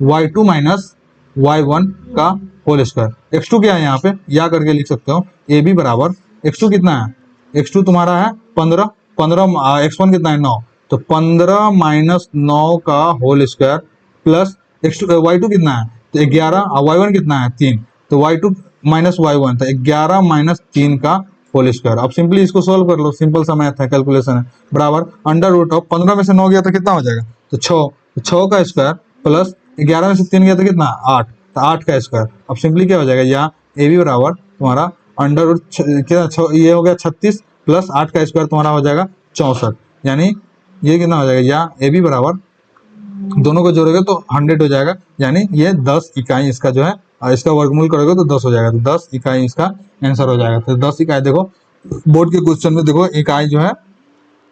y2 minus y1 का होल स्क्वायर। x2 क्या है यहाँ पे या करके लिख सकते हो, ए बी बराबर x2 कितना है, x2 तुम्हारा है 15 x1 कितना है 9, तो 15 माइनस 9 का होल स्क्वायर प्लस y2 कितना है तो 11 और y1 कितना है 3, तो y2 माइनस y1 तो 11 माइनस 3 का होल स्क्वायर। अब सिंपली इसको सोल्व कर लो, सिंपल सा मैथ है, कैलकुलेशन है, बराबर अंडर रूट ऑफ 15 में से 9 गया तो कितना हो जाएगा, तो 6 का स्क्वायर प्लस 11 में से 3 गया तो कितना 8, तो 8 का स्क्वायर। अब सिंपली क्या हो जाएगा, यहाँ ए बी बराबर तुम्हारा अंडर रूट क्या ये हो गया 36 प्लस 8 का स्क्वायर तुम्हारा हो जाएगा 64, यानी ये कितना हो जाएगा, या ए बी बराबर दोनों को जोड़ोगे तो 100 हो जाएगा, यानी ये 10 इकाई इसका जो है, इसका वर्गमूल करोगे तो 10 हो जाएगा, तो 10 इकाई इसका आंसर हो जाएगा। तो 10 इकाई देखो बोर्ड के क्वेश्चन में देखो इकाई जो है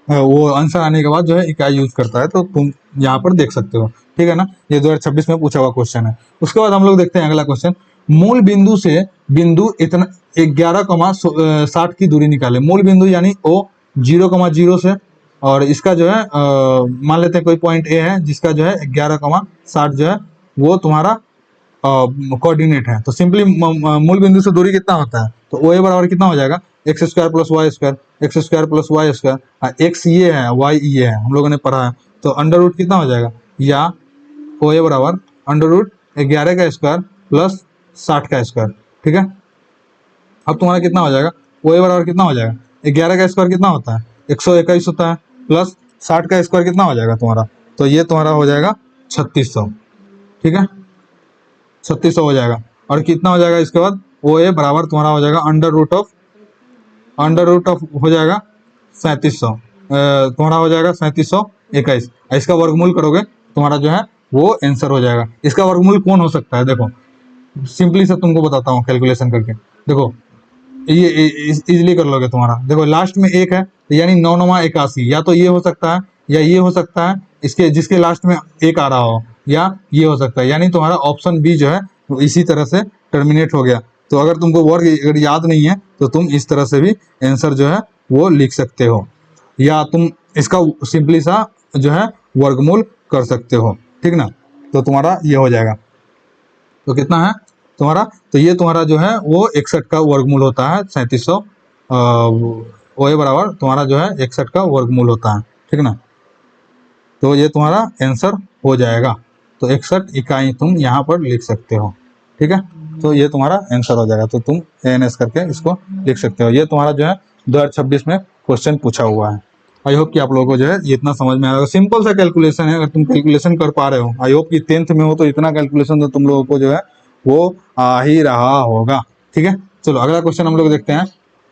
वो आंसर आने के बाद जो है इकाई यूज करता है, तो तुम यहाँ पर देख सकते हो, ठीक है ना। ये 2026 में पूछा हुआ क्वेश्चन है। उसके बाद हम लोग देखते हैं अगला क्वेश्चन, मूल बिंदु से बिंदु इतना 11,60 की दूरी निकाले। मूल बिंदु यानी ओ 0,0 से, और इसका जो है मान लेते हैं कोई पॉइंट ए है जिसका जो है 11,60 जो है वो तुम्हारा कोऑर्डिनेट है। तो सिंपली मूल बिंदु से दूरी कितना होता है, तो ओ ए बराबर कितना हो जाएगा x square plus y square, x ये है वाई ये है, हम लोगों ने पढ़ा है। तो अंडर रूट कितना हो जाएगा, या ओ ए बराबर अंडर रूट 11 का स्क्वायर प्लस 60 का स्क्वायर, ठीक है। अब तुम्हारा कितना हो जाएगा, ओ ए बराबर कितना हो जाएगा 11 का स्क्वायर कितना होता है 121 होता है, प्लस 60 का स्क्वायर कितना हो जाएगा तुम्हारा, तो ये तुम्हारा हो जाएगा 3600, ठीक है 3600 हो जाएगा। और कितना हो जाएगा इसके बाद ओ ए बराबर तुम्हारा हो जाएगा अंडर रूट ऑफ हो जाएगा 3700, तुम्हारा हो जाएगा 3721, इसका वर्गमूल करोगे तुम्हारा जो है वो आंसर हो जाएगा। इसका वर्गमूल कौन हो सकता है, देखो सिंपली से तुमको बताता हूँ कैलकुलेशन करके। देखो ये इजीली कर लोगे तुम्हारा, देखो लास्ट में एक है यानी 9 9 81, या तो ये हो सकता है या ये हो सकता है, इसके जिसके लास्ट में एक आ रहा हो, या ये हो सकता है, यानी तुम्हारा ऑप्शन बी जो है वो इसी तरह से टर्मिनेट हो गया। तो अगर तुमको वर्ग अगर याद नहीं है तो तुम इस तरह से भी आंसर जो है वो लिख सकते हो, या तुम इसका सिंपली सा जो है वर्गमूल कर सकते हो, ठीक ना। तो तुम्हारा ये हो जाएगा, तो कितना है तुम्हारा, तो ये तुम्हारा जो है वो 61 का वर्गमूल होता है 3700, ओ ए बराबर तुम्हारा जो है 61 का वर्गमूल होता है, ठीक ना। तो ये तुम्हारा आंसर हो जाएगा। तो 61 इकाई तुम यहाँ पर लिख सकते हो। ठीक है, तो ये तुम्हारा आंसर हो जाएगा। तो तुम ANS करके इसको लिख सकते हो। ये तुम्हारा जो है 2026 में क्वेश्चन पूछा हुआ है। आई होप कि आप लोगों को जो है ये इतना समझ में आएगा। सिंपल सा कैलकुलेशन है, अगर तुम कैलकुलेशन कर पा रहे हो, आई होप कि 10th में हो तो इतना कैलकुलेशन तो तुम लोगों को जो है वो आ ही रहा होगा। ठीक है, चलो अगला क्वेश्चन हम लोग देखते हैं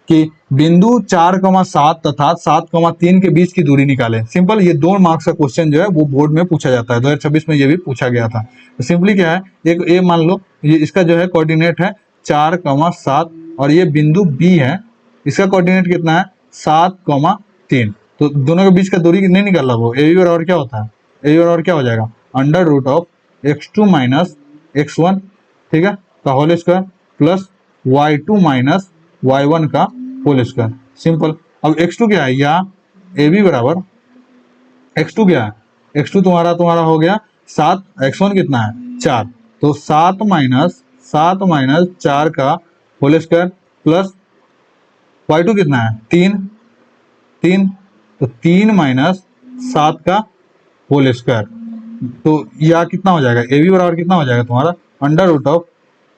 कि बिंदु 4,7 तथा 7,3 के बीच की दूरी निकालें। सिंपल, ये 2 मार्क्स का क्वेश्चन जो है वो बोर्ड में पूछा जाता है। 2026 में ये भी पूछा गया था। तो सिंपली क्या है, एक ए मान लो, ये इसका जो है कोऑर्डिनेट है 4,7 और ये बिंदु बी है, इसका कोऑर्डिनेट कितना है 7,3। तो दोनों के बीच का दूरी नहीं निकाल रहा, वो ए बी बराबर क्या होता है, ए बी बराबर क्या हो जाएगा, under root of x2 minus x1, ठीक है, का whole square plus y2 minus y1 का होल स्क्वायर। सिंपल। अब x2 क्या है, या ए बी बराबर x2 क्या है, x2 तुम्हारा हो गया 7, x1 कितना है 4, तो 7 माइनस 4 का होल स्क्वायर प्लस y2 कितना है 3, तो 3 माइनस 7 का होल स्क्वायर। तो यह कितना हो जाएगा, ए बी बराबर कितना हो जाएगा तुम्हारा अंडर रूट ऑफ,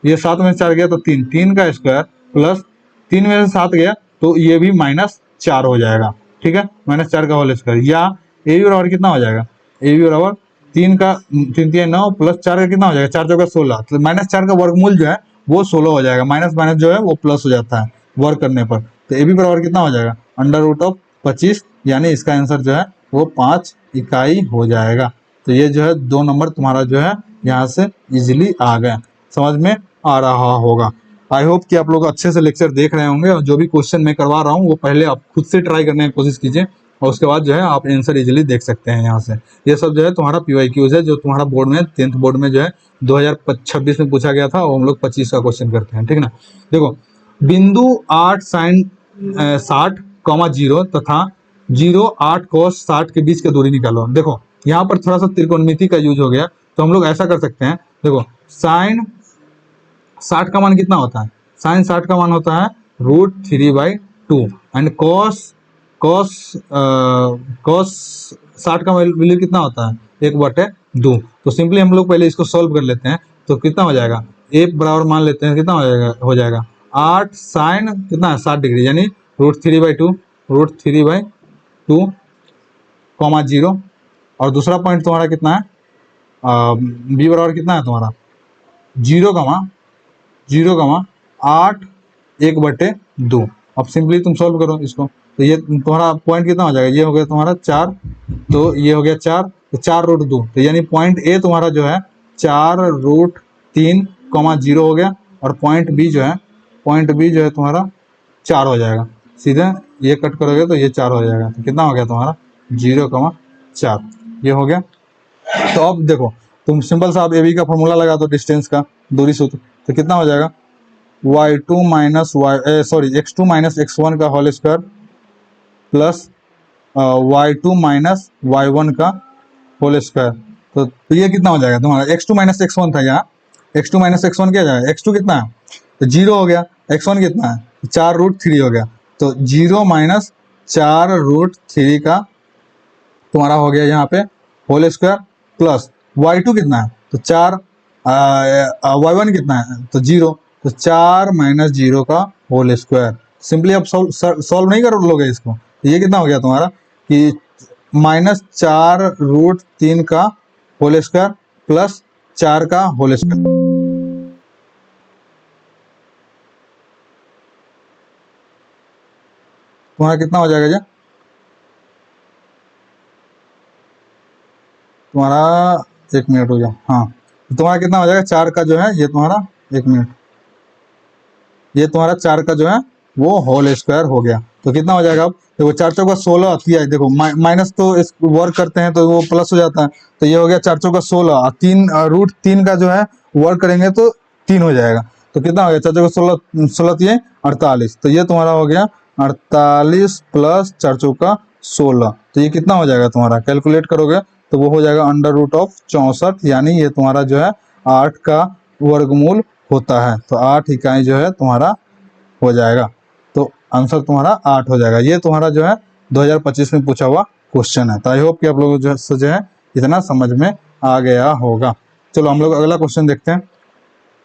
ये 7 में से 4 गया तो 3 का स्क्वायर प्लस 3 में से 7 गया तो ये भी -4 हो जाएगा। ठीक है, -4 का होल स्क्वायर, या ए बी बराबर कितना हो जाएगा, ए बी बराबर 3 का 3 9 प्लस 4 का कितना हो जाएगा, 4 चौका 16, तो -4 का वर्गमूल जो है वो 16 हो जाएगा। माइनस माइनस जो है वो प्लस हो जाता है वर्क करने पर। तो ए बी बराबर कितना हो जाएगा अंडर रूट ऑफ 25, यानी इसका आंसर जो है वो 5 इकाई हो जाएगा। तो ये जो है 2 नंबर तुम्हारा जो है यहाँ से इजीली आ गया, समझ में आ रहा होगा। आई होप कि आप लोग अच्छे से लेक्चर देख रहे होंगे, और जो भी क्वेश्चन मैं करवा रहा हूँ वो पहले आप खुद से ट्राई करने की कोशिश कीजिए, और उसके बाद जो है आप आंसर इजीली देख सकते हैं यहाँ से। ये सब जो है तुम्हारा PYQs है, जो तुम्हारा बोर्ड में 10th बोर्ड में जो है 2026 में पूछा गया था, और हम लोग 25 का क्वेश्चन करते हैं। ठीक ना, देखो बिंदु 8 sin 60,0 तथा 0,8 cos 60 के बीच की दूरी निकालो। देखो यहाँ पर थोड़ा सा त्रिकोणमिति का यूज हो गया, तो हम लोग ऐसा कर सकते हैं। देखो साइन 60 का मान कितना होता है, साइन 60 का मान होता है √3/2 एंड कॉस 60 का वैल्यू कितना होता है 1/2। तो सिंपली हम लोग पहले इसको सॉल्व कर लेते हैं। तो कितना हो जाएगा, ए बराबर मान लेते हैं, कितना हो जाएगा 8 साइन कितना है 60 डिग्री, यानी √3/2 0, और दूसरा पॉइंट तुम्हारा कितना है, बी बराबर कितना है तुम्हारा 0,8 1/2। अब सिंपली तुम सॉल्व करो इसको, तो ये तुम्हारा पॉइंट कितना हो जाएगा, ये हो गया तुम्हारा 4, तो ये हो गया 4, तो 4√2, तो यानी पॉइंट ए तुम्हारा जो है 4√3,0 हो गया, और पॉइंट बी जो है तुम्हारा 4 हो जाएगा। सीधे ये कट करोगे तो ये 4 हो जाएगा, तो कितना हो गया तुम्हारा 0,4, ये हो गया। तो अब देखो तुम सिंपल सा आप ए बी का फॉर्मूला लगा दो, डिस्टेंस का दूरी सूत्र, तो कितना हो जाएगा x2 माइनस x1 का whole square plus y2 minus y1 का होल स्क्वायर। तो ये कितना हो जाएगा तुम्हारा x2 माइनस x1 था, यहाँ x2 माइनस x1 क्या जाएगा, x2 कितना है तो 0 हो गया, x1 कितना है 4√3 हो गया, तो 0 माइनस 4√3 का तुम्हारा हो गया यहाँ पे होल स्क्वायर प्लस y2 कितना है तो 4, y1 कितना है तो 0, तो 4 माइनस 0 का होल स्क्वायर। सिंपली आप सॉल्व नहीं कर लोगे इसको, तो ये कितना हो गया तुम्हारा कि -4√3 का होल स्क्वायर प्लस 4 का होल स्क्वायर। तुम्हारा कितना हो जाएगा जी, तुम्हारा 1 मिनट हो जाए, हाँ तुम्हारा कितना हो जाएगा 4 का जो है ये तुम्हारा 1 मिनट, ये तुम्हारा 4 का जो है वो होल स्क्वायर हो गया। तो कितना हो जाएगा, अब देखो 4 चौका 16 आती है, देखो माइनस तो इस वर्क करते हैं तो वो प्लस हो जाता है, तो ये हो गया 4 चौका 16, 3 का जो है वर्क करेंगे तो 3 हो जाएगा, तो कितना हो गया 4 चौका 16 48, तो ये तुम्हारा हो गया 48 प्लस 4 चौका 16, तो ये कितना हो जाएगा तुम्हारा, कैलकुलेट करोगे तो वो हो जाएगा अंडर रूट ऑफ 64, यानी ये तुम्हारा जो है 8 का वर्गमूल होता है, तो 8 इकाई जो है तुम्हारा हो जाएगा। तो आंसर तुम्हारा 8 हो जाएगा। ये तुम्हारा जो है 2025 में पूछा हुआ क्वेश्चन है। तो आई होप कि आप लोगों जो है इतना समझ में आ गया होगा। चलो हम लोग अगला क्वेश्चन देखते हैं।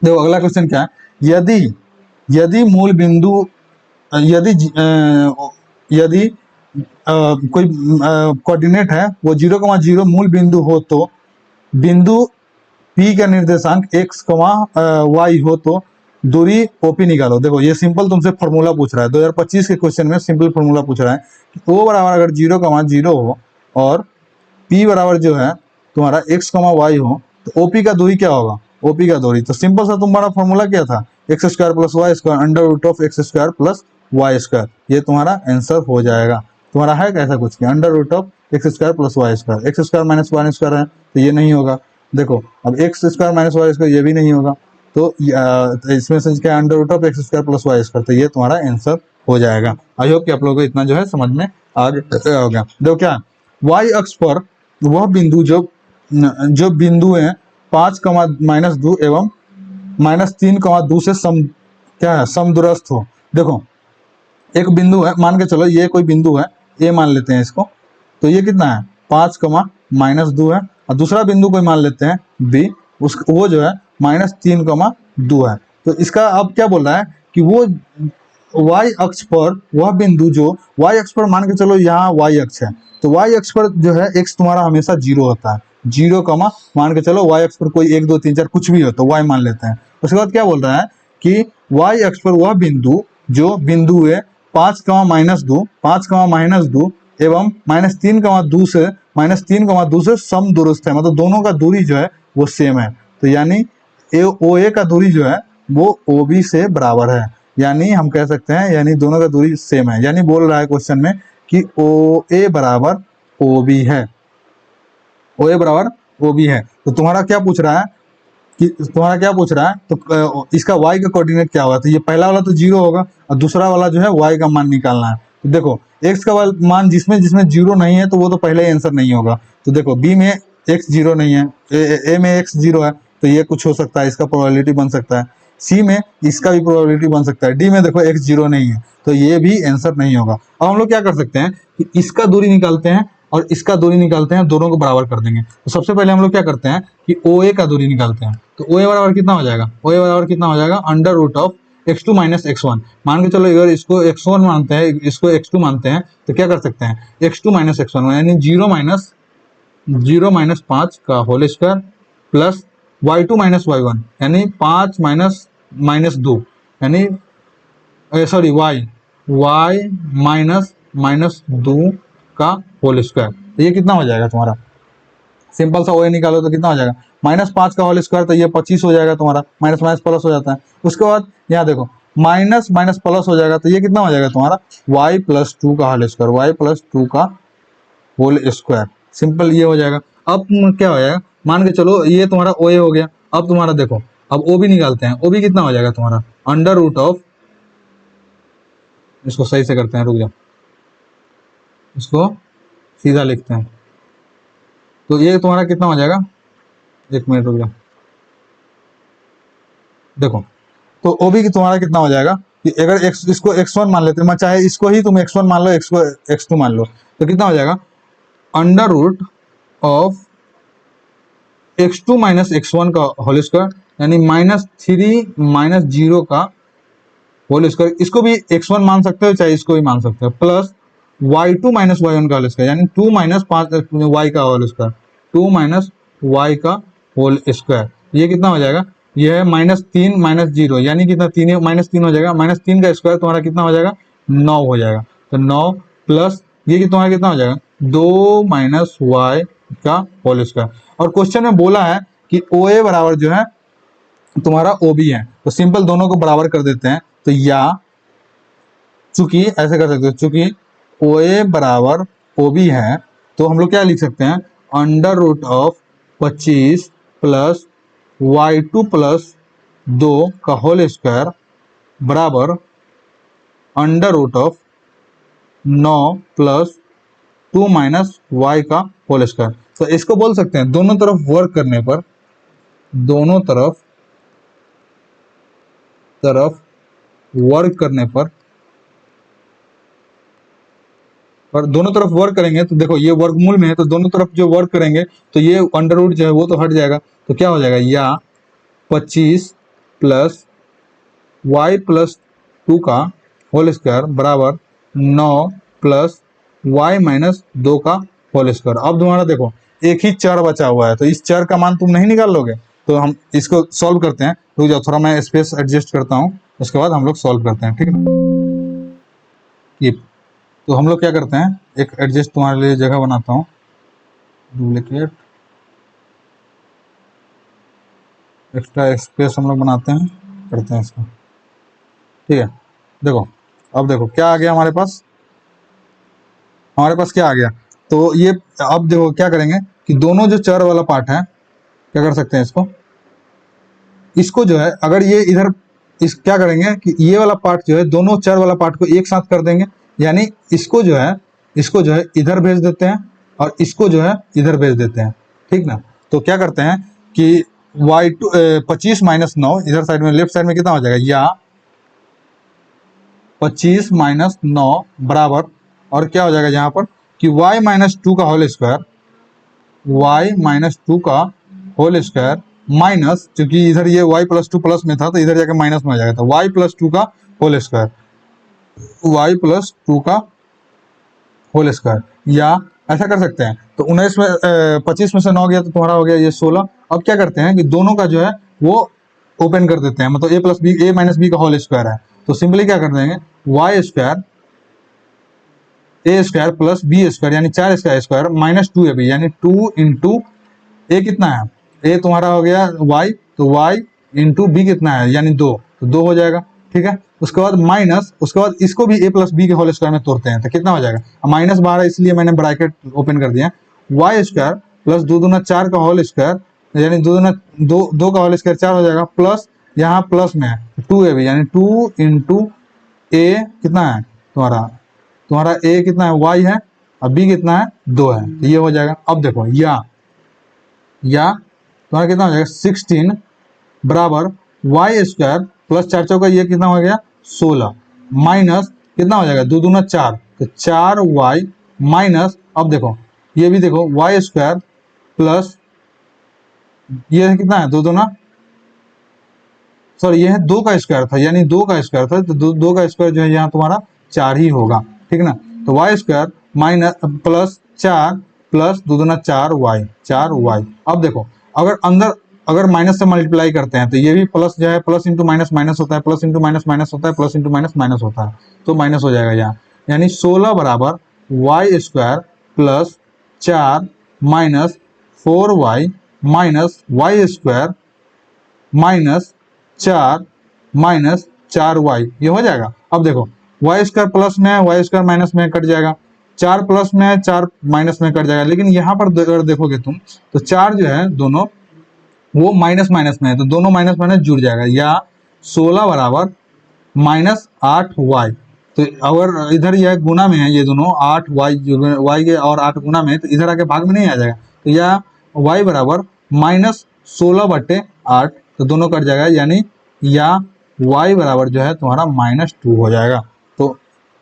देखो अगला क्वेश्चन क्या है, यदि यदि मूल बिंदु यदि यदि कोई कोऑर्डिनेट है वो 0,0 मूल बिंदु हो तो बिंदु P का निर्देशांक x, y हो तो दूरी OP निकालो। देखो ये सिंपल तुमसे फॉर्मूला पूछ रहा है, 2025 के क्वेश्चन में सिंपल फॉर्मूला पूछ रहा है कि O बराबर अगर 0,0 हो और P बराबर जो है तुम्हारा x, y हो तो OP का दूरी क्या होगा, OP का दूरी। तो सिंपल सा तुम्हारा फॉर्मूला क्या था, x square plus y square under root of x square plus y square. ये तुम्हारा आंसर हो जाएगा। तुम्हारा है कैसा कुछ कि under root of x square plus y square, x square minus y square है तो ये नहीं होगा। देखो अब x square minus y square ये भी नहीं होगा, तो इसमें से क्या under root of x square plus y square, तो ये तुम्हारा आंसर हो जाएगा। आई होप कि आप लोगों को इतना जो है समझ में आ गया। देखो क्या वाई अक्ष पर वह बिंदु जो बिंदु है 5,-2 एवं -3,2 से क्या है समदूरस्थ हो। देखो एक बिंदु है, मान के चलो ये कोई बिंदु है, ए मान लेते हैं इसको, तो ये कितना है 5,-2 है, और दूसरा बिंदु कोई मान लेते हैं बी, उस वो जो है -3,2 है। तो इसका अब क्या बोल रहा है कि वो y अक्ष पर वह बिंदु जो y अक्ष पर मान के चलो यहाँ y अक्ष है, तो y अक्ष पर जो है x तुम्हारा हमेशा 0 होता है, 0, मान के चलो y अक्ष पर कोई 1 2 3 4 कुछ भी हो तो y मान लेते हैं। उसके बाद क्या बोल रहा है कि y अक्ष पर वह बिंदु जो बिंदु है 5,-2 एवं -3,2 से समदूरस्थ है, मतलब दोनों का दूरी जो है वो सेम है। तो यानी OA का दूरी जो है वो OB से बराबर है, यानी हम कह सकते हैं यानी दोनों का दूरी सेम है। यानी बोल रहा है क्वेश्चन में कि OA बराबर OB है, OA बराबर OB है। तो तुम्हारा क्या पूछ रहा है तो इसका y का कोऑर्डिनेट क्या होगा, तो ये पहला वाला तो 0 होगा और दूसरा वाला जो है y का मान निकालना है। तो देखो x का मान जिसमें 0 नहीं है तो वो तो पहले ही आंसर नहीं होगा। तो देखो b में x 0 नहीं है, a में x 0 है तो ये कुछ हो सकता है, इसका प्रोबेबिलिटी बन सकता है। सी में इसका भी प्रोबेबिलिटी बन सकता है। डी में देखो x 0 नहीं है तो ये भी आंसर नहीं होगा। अब हम लोग क्या कर सकते हैं कि इसका दूरी निकालते हैं और इसका दूरी निकालते हैं, दोनों को बराबर कर देंगे। तो सबसे पहले हम लोग क्या करते हैं कि OA का दूरी निकालते हैं। तो OA बराबर कितना हो जाएगा, OA बराबर कितना हो जाएगा under root of x2 minus x1। मान के चलो अगर इसको x1 मानते हैं, इसको x2 मानते हैं, तो क्या कर सकते हैं x2 माइनस x1 यानी 0 माइनस 5 का whole square plus y2 minus y1 यानी 5 माइनस 2 यानी सॉरी y माइनस 2 का होल स्क्वायर। तो ये कितना हो जाएगा तुम्हारा, सिंपल सा OA निकालो तो कितना हो जाएगा -5 का होल स्क्वायर, तो ये 25 हो जाएगा तुम्हारा, माइनस माइनस प्लस हो जाता है। उसके बाद यहाँ देखो माइनस माइनस प्लस हो जाएगा तो ये कितना हो जाएगा तुम्हारा y प्लस 2 का होल स्क्वायर, y प्लस 2 का होल स्क्वायर। सिंपल ये हो जाएगा। अब क्या हो जाएगा, मान के चलो ये तुम्हारा OA हो गया। अब तुम्हारा देखो अब OB निकालते हैं, OB कितना हो जाएगा तुम्हारा अंडर रूट ऑफ, इसको सही से करते हैं, रुक जाओ, इसको सीधा लिखते हैं। तो ये तुम्हारा कितना हो जाएगा, एक मिनट रुक जाओ, देखो तो OB की तुम्हारा कितना हो जाएगा कि अगर इसको x1 मान लेते हैं, चाहे इसको ही तुम x1 मान लो, इसको x2 मान लो, तो कितना हो जाएगा under root of x2 minus x1 का होल स्क्वायर यानी -3 माइनस 0 का होल स्क्वायर। इसको भी x1 मान सकते हो चाहे इसको भी मान सकते हो, प्लस y2 माइनस y1 का होल स्क्वायर यानी 2 माइनस 5 y का होल स्क्वायर, 2 माइनस y का होल स्क्वायर। ये कितना हो जाएगा, ये है -3 माइनस 0 यानी कितना -3 हो जाएगा, -3 का स्क्वायर तुम्हारा कितना हो जाएगा 9 हो जाएगा। तो 9 प्लस ये कि तुम्हारा कितना हो जाएगा 2 माइनस y का होल स्क्वायर। और क्वेश्चन में बोला है कि OA बराबर जो है तुम्हारा OB है, तो सिंपल दोनों को बराबर कर देते हैं। तो या चूंकि ऐसे कर सकते हो, चूंकि OA बराबर OB है तो हम लोग क्या लिख सकते हैं under root of 25 plus y2 plus 2 का होल स्क्वायर बराबर under root of 9 plus 2 minus y का होल स्क्वायर। तो इसको बोल सकते हैं दोनों तरफ वर्क करने पर, दोनों तरफ वर्क करने पर और दोनों तरफ वर्क करेंगे तो देखो ये वर्गमूल में है, तो दोनों तरफ जो वर्क करेंगे तो ये अंडर रूट जो है वो तो हट जाएगा। तो क्या हो जाएगा, या 25 प्लस वाई प्लस 2 का होल स्क्वायर बराबर 9 प्लस वाई माइनस 2 का होल स्क्वायर। अब तुम्हारा देखो एक ही चर बचा हुआ है, तो इस चर का मान तुम नहीं निकाल लोगे, तो हम इसको सॉल्व करते हैं। रुक जाओ, थोड़ा मैं स्पेस एडजस्ट करता हूँ, उसके बाद हम लोग सॉल्व करते हैं, ठीक है ना। ये तो हम लोग क्या करते हैं, एक एडजस्ट तुम्हारे लिए जगह बनाता हूँ, डुप्लीकेट एक्स्ट्रा स्पेस हम लोग बनाते हैं, करते हैं इसको, ठीक है। देखो अब देखो क्या आ गया हमारे पास, क्या आ गया। तो ये अब देखो क्या करेंगे कि दोनों जो चर वाला पार्ट है, क्या कर सकते हैं इसको जो है, अगर ये इधर इस क्या करेंगे कि ये वाला पार्ट जो है दोनों चर वाला पार्ट को एक साथ कर देंगे, यानी इसको जो है इधर भेज देते हैं और इसको जो है इधर भेज देते हैं, ठीक ना। तो क्या करते हैं कि y2 25 माइनस 9 इधर साइड में, लेफ्ट साइड में कितना हो जाएगा, या 25 माइनस 9 बराबर, और क्या हो जाएगा यहाँ पर कि y माइनस 2 का होल स्क्वायर, माइनस, क्योंकि इधर ये y प्लस 2 प्लस में था तो इधर जाकर माइनस में आ जाएगा, तो y प्लस 2 का होल स्क्वायर, या ऐसा कर सकते हैं। तो 19 में 25 में से 9 गया तो तुम्हारा हो गया ये 16। अब क्या करते हैं कि दोनों का जो है वो ओपन कर देते हैं, मतलब a plus b, a minus b का होल स्क्वायर है, तो सिंपली क्या कर देंगे, y square a square plus b square यानी 4 इसका स्क्वायर माइनस 2 है, यानी 2 इंटू ए कितना है, ए तुम्हारा हो गया y, तो y इंटू बी कितना है यानी 2, तो 2 हो जाएगा, ठीक है। उसके बाद माइनस, उसके बाद इसको भी a प्लस बी के होल स्क्वायर में तोड़ते हैं तो कितना हो जाएगा, माइनस बाहर है इसलिए मैंने ब्रैकेट ओपन कर दिया, वाई स्क्वायर प्लस 2 दूना 4 का होल स्क्वायर यानी 2 दूना 2 का होल स्क्वायर 4 हो जाएगा, प्लस यहाँ प्लस में है 2 है भी, यानी 2 इंटू ए कितना है तुम्हारा ए कितना है y है और b कितना है 2 है, तो ये हो जाएगा। अब देखो या तुम्हारा कितना हो जाएगा 16 बराबर वाई स्क्वायर प्लस 4 चौका ये कितना हो गया 16 माइनस कितना हो जाएगा 2 दूना 4, तो 4y माइनस, अब देखो ये भी देखो वाई स्क्वायर प्लस ये कितना है 2 दूना, सॉरी ये है 2 का स्क्वायर था, यानी 2 का स्क्वायर था, तो 2 का स्क्वायर जो है यहाँ तुम्हारा 4 ही होगा, ठीक ना। तो y square minus plus 4 plus 2 दूना 4y। अब देखो अगर माइनस से मल्टीप्लाई करते हैं तो ये भी प्लस जो है प्लस इंटू माइनस माइनस होता है, प्लस इंटू माइनस माइनस होता है, प्लस इंटू माइनस माइनस होता है, तो माइनस हो जाएगा यहाँ, यानी 16 बराबर y square plus 4 minus 4y minus y square minus 4 ये हो जाएगा। अब देखो वाई स्क्वायर प्लस में है, वाई स्क्वायर माइनस में कट जाएगा, 4 प्लस में है 4 माइनस में कट जाएगा, लेकिन यहाँ पर अगर देखोगे तुम तो 4 जो है दोनों वो माइनस माइनस में है, तो दोनों माइनस माइनस जुड़ जाएगा, या 16 बराबर माइनस 8y। तो अगर इधर यह गुना में है ये दोनों 8y, वाई के और 8 गुना में, तो इधर आके भाग में नहीं आ जाएगा, तो यह y बराबर माइनस 16/8, तो दोनों कट जाएगा, यानी या y बराबर जो है तुम्हारा -2 हो जाएगा। तो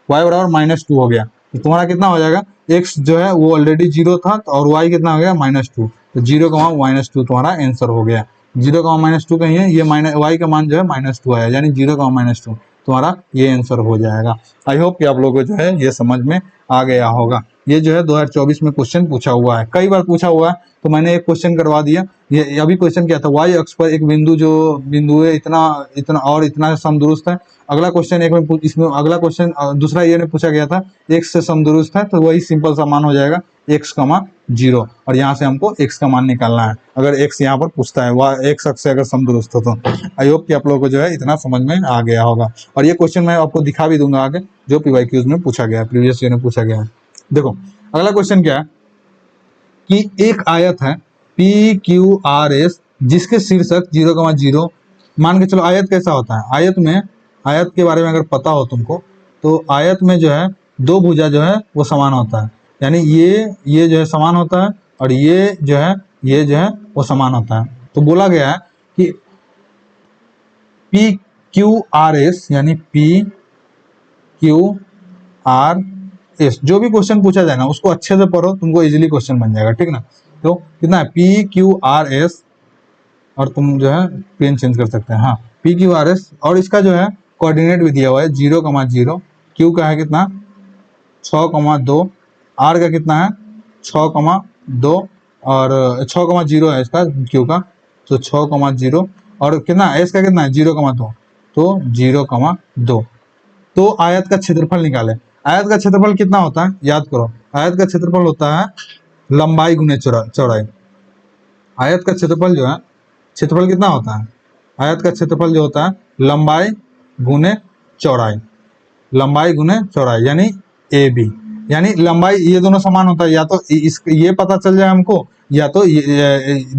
y बराबर -2 हो गया, तो तुम्हारा कितना हो जाएगा, x जो है वो ऑलरेडी 0 था और y कितना हो गया -2, तो 0 का -2 तुम्हारा आंसर हो गया। 0 का -2 कहीं है, ये y का मान जो है -2 आया, यानी 0 का -2 तुम्हारा ये आंसर हो जाएगा। आई होप कि आप लोगों को जो है ये समझ में आ गया होगा। ये जो है 2024 में क्वेश्चन पूछा हुआ है, कई बार पूछा हुआ है, तो मैंने एक क्वेश्चन करवा दिया। ये अभी क्वेश्चन क्या था, वाई अक्ष पर एक बिंदु है इतना समदुरुस्त है। अगला क्वेश्चन इसमें अगला क्वेश्चन दूसरा ये पूछा गया था एक्स से समदुरुस्त है, तो वही सिंपल सा मान हो जाएगा x, 0, और यहाँ से हमको x का मान निकालना है। अगर x यहाँ पर पूछता है वह x अक्ष से अगर समदुरुस्त हो, तो आई होप कि आप लोगों को जो है इतना समझ में आ गया होगा। और ये क्वेश्चन मैं आपको दिखा भी दूंगा आगे, जो PYQs में पूछा गया है, प्रीवियस ईयर में पूछा गया है। देखो अगला क्वेश्चन क्या है कि एक आयत है PQRS जिसके शीर्षक 0,0, मान के चलो आयत कैसा होता है, आयत के बारे में अगर पता हो तुमको, तो आयत में जो है दो भुजा जो है वो समान होता है, यानी ये जो है समान होता है और ये जो है वो समान होता है। तो बोला गया है कि PQRS यानी PQRS एस, जो भी क्वेश्चन पूछा जाए ना उसको अच्छे से पढ़ो, तुमको इजीली क्वेश्चन बन जाएगा, ठीक ना। तो कितना है पी क्यू आर एस, और तुम जो है पेन चेंज कर सकते हैं, हाँ पी क्यू आर एस, और इसका जो है कोऑर्डिनेट भी दिया हुआ है 0,0, क्यू का है कितना 6,2, आर का कितना है 6,2, और 6,0 है इसका क्यू का, तो 6,0, और कितना एस का कितना है 0,2, तो 0,2। तो आयत का क्षेत्रफल निकाले। आयत का क्षेत्रफल कितना होता है याद करो, आयत का क्षेत्रफल होता है लंबाई गुने चौड़ाई। आयत का क्षेत्रफल जो है, क्षेत्रफल कितना होता है, आयत का क्षेत्रफल जो होता है लंबाई गुने चौड़ाई, लंबाई गुने चौड़ाई यानी ए बी, यानी लंबाई ये दोनों समान होता है, या तो इस ये पता चल जाए हमको, या तो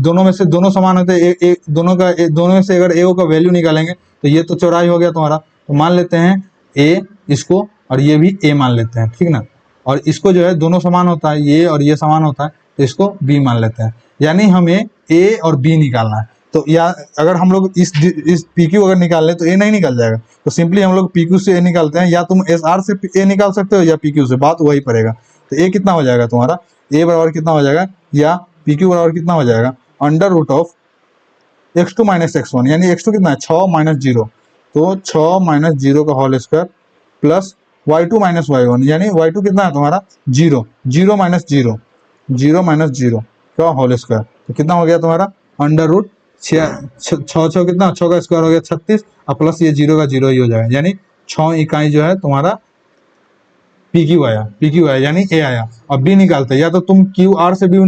दोनों में से दोनों समान होते हैं, दोनों में से अगर ए का वैल्यू निकालेंगे तो ये तो चौड़ाई हो गया तुम्हारा, तो मान लेते हैं ए इसको, और ये भी ए मान लेते हैं, ठीक ना। और इसको जो है दोनों समान होता है, ये और ये समान होता है, तो इसको बी मान लेते हैं, यानी हमें ए और बी निकालना है। तो या अगर हम लोग इस पी क्यू अगर निकाल लें तो ए नहीं निकल जाएगा, तो सिंपली हम लोग पी क्यू से ए निकालते हैं, या तुम एस आर से ए निकाल सकते हो या पी क्यू से, बात वही पड़ेगा। तो ए कितना हो जाएगा तुम्हारा, ए बराबर कितना हो जाएगा, या पी क्यू बराबर कितना हो जाएगा √ x2 - x1, यानी x2 कितना है 6 - 0, तो 6 - 0 का whole square plus y2 - y1, यानी y2 कितना है तुम्हारा 0, 0 - 0, 0 - 0 का होल स्क्वायर, तो कितना हो गया तुम्हारा √ 6 कितना 6 का स्क्वायर हो गया 36, और प्लस ये 0 का 0 ही हो जाएगा, यानी 6 इकाई जो है तुम्हारा पी क्यू आया यानी ए आया। अब बी निकालते हैं, या तो तुम क्यू आर से बी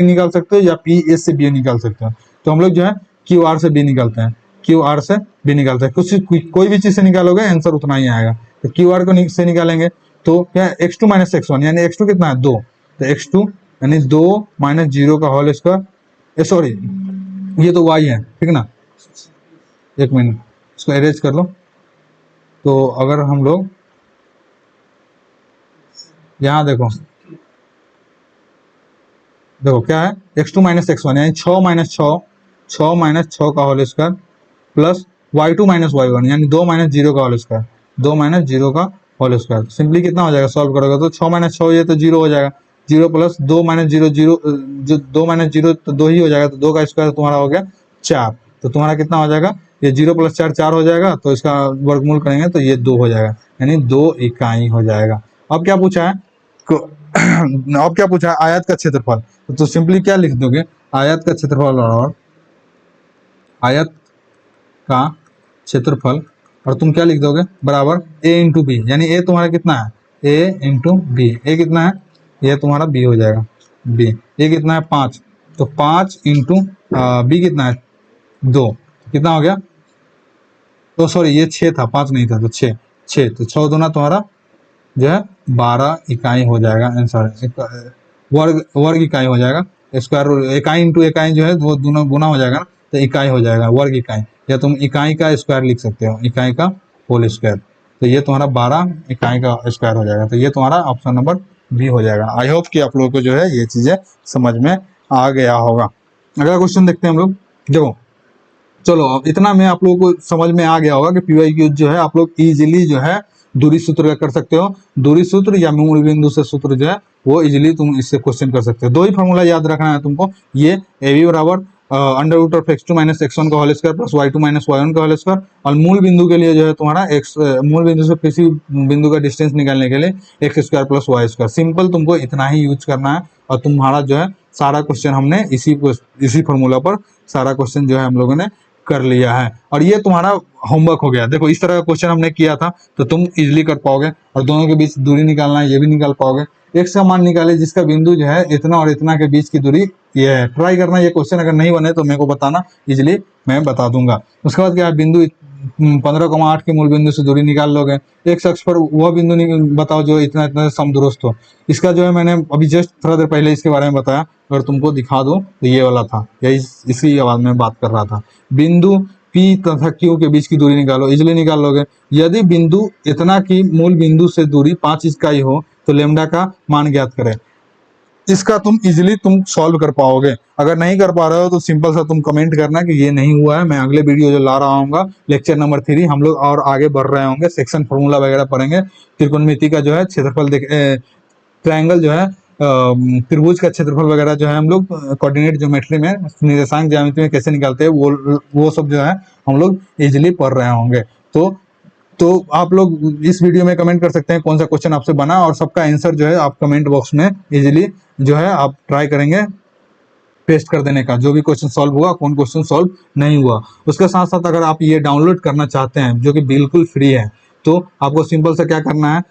निकाल सकते हो या पी एस से बी निकाल सकते हो। तो हम लोग जो है क्यू आर से बी निकालते हैं, क्यू आर से बी निकालते हैं, कोई भी चीज से निकालोगे आंसर उतना ही आएगा। तो क्यू आर को से निकालेंगे तो क्या x2 - x1, यानी x2 कितना है 2, तो x2 यानी 2 - 0 का होल स्क्वायर, सॉरी ये तो y है, ठीक ना, एक मिनट इसको अरेंज कर लो। तो अगर हम लोग यहाँ देखो क्या है x2 - x1, यानी 6 - 6, 6 - 6 का whole square plus y2 - y1, यानी 2 - 0 का होल स्क्वायर, 2 - 0 का होल स्क्वायर। सिंपली कितना हो जाएगा सॉल्व करोगे तो 6 - 6 ये तो 0 हो जाएगा, 0 प्लस 2 - 0 0, जो 2 - 0 तो 2 ही हो जाएगा, तो 2 का स्क्वायर तुम्हारा हो गया 4, तो तुम्हारा कितना हो जाएगा ये 0 + 4 4 हो जाएगा, तो इसका वर्गमूल करेंगे तो ये 2 हो जाएगा, यानी 2 इकाई हो जाएगा। अब क्या पूछा है अब क्या पूछा है आयत का क्षेत्रफल, तो सिंपली क्या लिख दोगे आयत का क्षेत्रफल, और आयत का क्षेत्रफल, और तुम क्या लिख दोगे बराबर a × b, यानी a तुम्हारा कितना है a × b, a कितना है ये तुम्हारा b हो जाएगा b, a कितना है 5, तो 5 × b कितना है 2, कितना हो गया, तो सॉरी ये 6 था 5 नहीं था, तो 6 6, तो 6 दूना तुम्हारा जो है 12 इकाई हो जाएगा आंसर, वर्ग इकाई हो जाएगा, स्क्वायर इकाई × इकाई जो है वो दोनों गुना हो जाएगा, तो इकाई हो जाएगा वर्ग इकाई, या तुम इकाई का स्क्वायर लिख सकते हो, इकाई का होल स्क्वायर, तो ये तुम्हारा 12 इकाई का स्क्वायर हो जाएगा, तो ये तुम्हारा ऑप्शन नंबर बी हो जाएगा। आई होप कि आप लोगों को जो है ये चीजें समझ में आ गया होगा। अगला क्वेश्चन देखते हैं हम लोग। देखो चलो अब इतना में आप लोगों को समझ में आ गया होगा कि PYQ जो है आप लोग इजीली जो है दूरी सूत्र का कर सकते हो, दूरी सूत्र या मूल बिंदु से सूत्र जो है वो इजीली तुम इससे क्वेश्चन कर सकते हो। दो ही फॉर्मूला याद रखना है तुमको, ये AB बराबर √x2 - x1 का whole square plus y2 - y1 का होल स्क्वायर, और मूल बिंदु के लिए जो है तुम्हारा मूल बिंदु से किसी बिंदु का डिस्टेंस निकालने के लिए x² प्लस y²। सिंपल तुमको इतना ही यूज करना है, और तुम्हारा जो है सारा क्वेश्चन हमने इसी फॉर्मूला पर सारा क्वेश्चन जो है हम लोगों ने कर लिया है, और ये तुम्हारा होमवर्क हो गया। देखो इस तरह का क्वेश्चन हमने किया था तो तुम इजीली कर पाओगे, और दोनों के बीच दूरी निकालना है ये भी निकाल पाओगे। x का मान निकाले जिसका बिंदु जो है इतना और इतना के बीच की दूरी ये है। ट्राई करना, ये क्वेश्चन अगर नहीं बने तो मेरे को बताना, इजीली मैं बता दूंगा। उसके बाद क्या है, बिंदु 15,8 के मूल बिंदु से दूरी निकाल लोगे। x अक्ष पर वह बिंदु बताओ जो इतना इतना समदूरस्थ हो। इसका जो है मैंने अभी जस्ट थोड़ा देर पहले इसके बारे में बताया, अगर तुमको दिखा दूं तो ये वाला था, यही इसी आवाज में बात कर रहा था। बिंदु P तथा Q के बीच की दूरी निकालो, इजिली निकाल लोगे। यदि बिंदु इतना की मूल बिंदु से दूरी 5 इकाई हो तो लेमडा का मान ज्ञात करें। इसका तुम इजीली तुम सॉल्व कर पाओगे। अगर नहीं कर पा रहे हो तो सिंपल सा तुम कमेंट करना कि ये नहीं हुआ है। मैं अगले वीडियो जो ला रहा हूँ लेक्चर नंबर 3 हम लोग और आगे बढ़ रहे होंगे, सेक्शन फॉर्मूला वगैरह पढ़ेंगे, त्रिकोणमिति का जो है क्षेत्रफल ट्रायंगल जो है त्रिभुज का क्षेत्रफल वगैरह जो है हम लोग कोऑर्डिनेट ज्योमेट्री में, निर्देशांक ज्यामिति में कैसे निकालते हैं वो सब जो है हम लोग इजिली पढ़ रहे होंगे। तो आप लोग इस वीडियो में कमेंट कर सकते हैं कौन सा क्वेश्चन आपसे बना, और सबका आंसर जो है आप कमेंट बॉक्स में इजिली जो है आप ट्राई करेंगे पेस्ट कर देने का, जो भी क्वेश्चन सॉल्व हुआ, कौन क्वेश्चन सॉल्व नहीं हुआ। उसके साथ साथ अगर आप ये डाउनलोड करना चाहते हैं जो कि बिल्कुल फ्री है, तो आपको सिंपल से क्या करना है,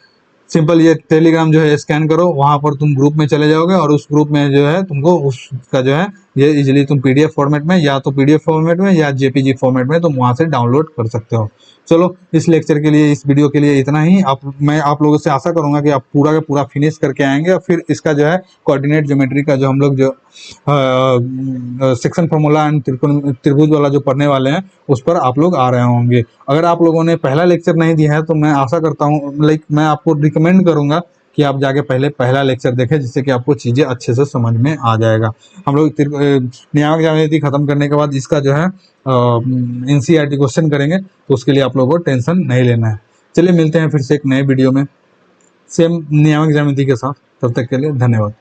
सिंपल ये टेलीग्राम जो है स्कैन करो, वहां पर तुम ग्रुप में चले जाओगे और उस ग्रुप में जो है तुमको उसका जो है ये इजीली तुम पीडीएफ फॉर्मेट में, या तो पीडीएफ फॉर्मेट में या जेपीजी फॉर्मेट में तुम वहां से डाउनलोड कर सकते हो। चलो इस लेक्चर के लिए, इस वीडियो के लिए इतना ही। मैं आप लोगों से आशा करूंगा कि आप पूरा का पूरा फिनिश करके आएंगे, और फिर इसका जो है कोऑर्डिनेट ज्योमेट्री का जो हम लोग जो सेक्शन फॉर्मूला एंड त्रिभुज वाला जो पढ़ने वाले हैं उस पर आप लोग आ रहे होंगे। अगर आप लोगों ने पहला लेक्चर नहीं दिया है तो मैं आशा करता हूँ, मैं आपको रिकमेंड करूंगा कि आप जाके पहले पहला लेक्चर देखें, जिससे कि आपको चीज़ें अच्छे से समझ में आ जाएगा। हम लोग नियामक ज्यामिति खत्म करने के बाद इसका जो है एनसीईआरटी क्वेश्चन करेंगे, तो उसके लिए आप लोगों को टेंशन नहीं लेना है। चलिए मिलते हैं फिर से एक नए वीडियो में सेम नियामक ज्यामिति के साथ, तब तक के लिए धन्यवाद।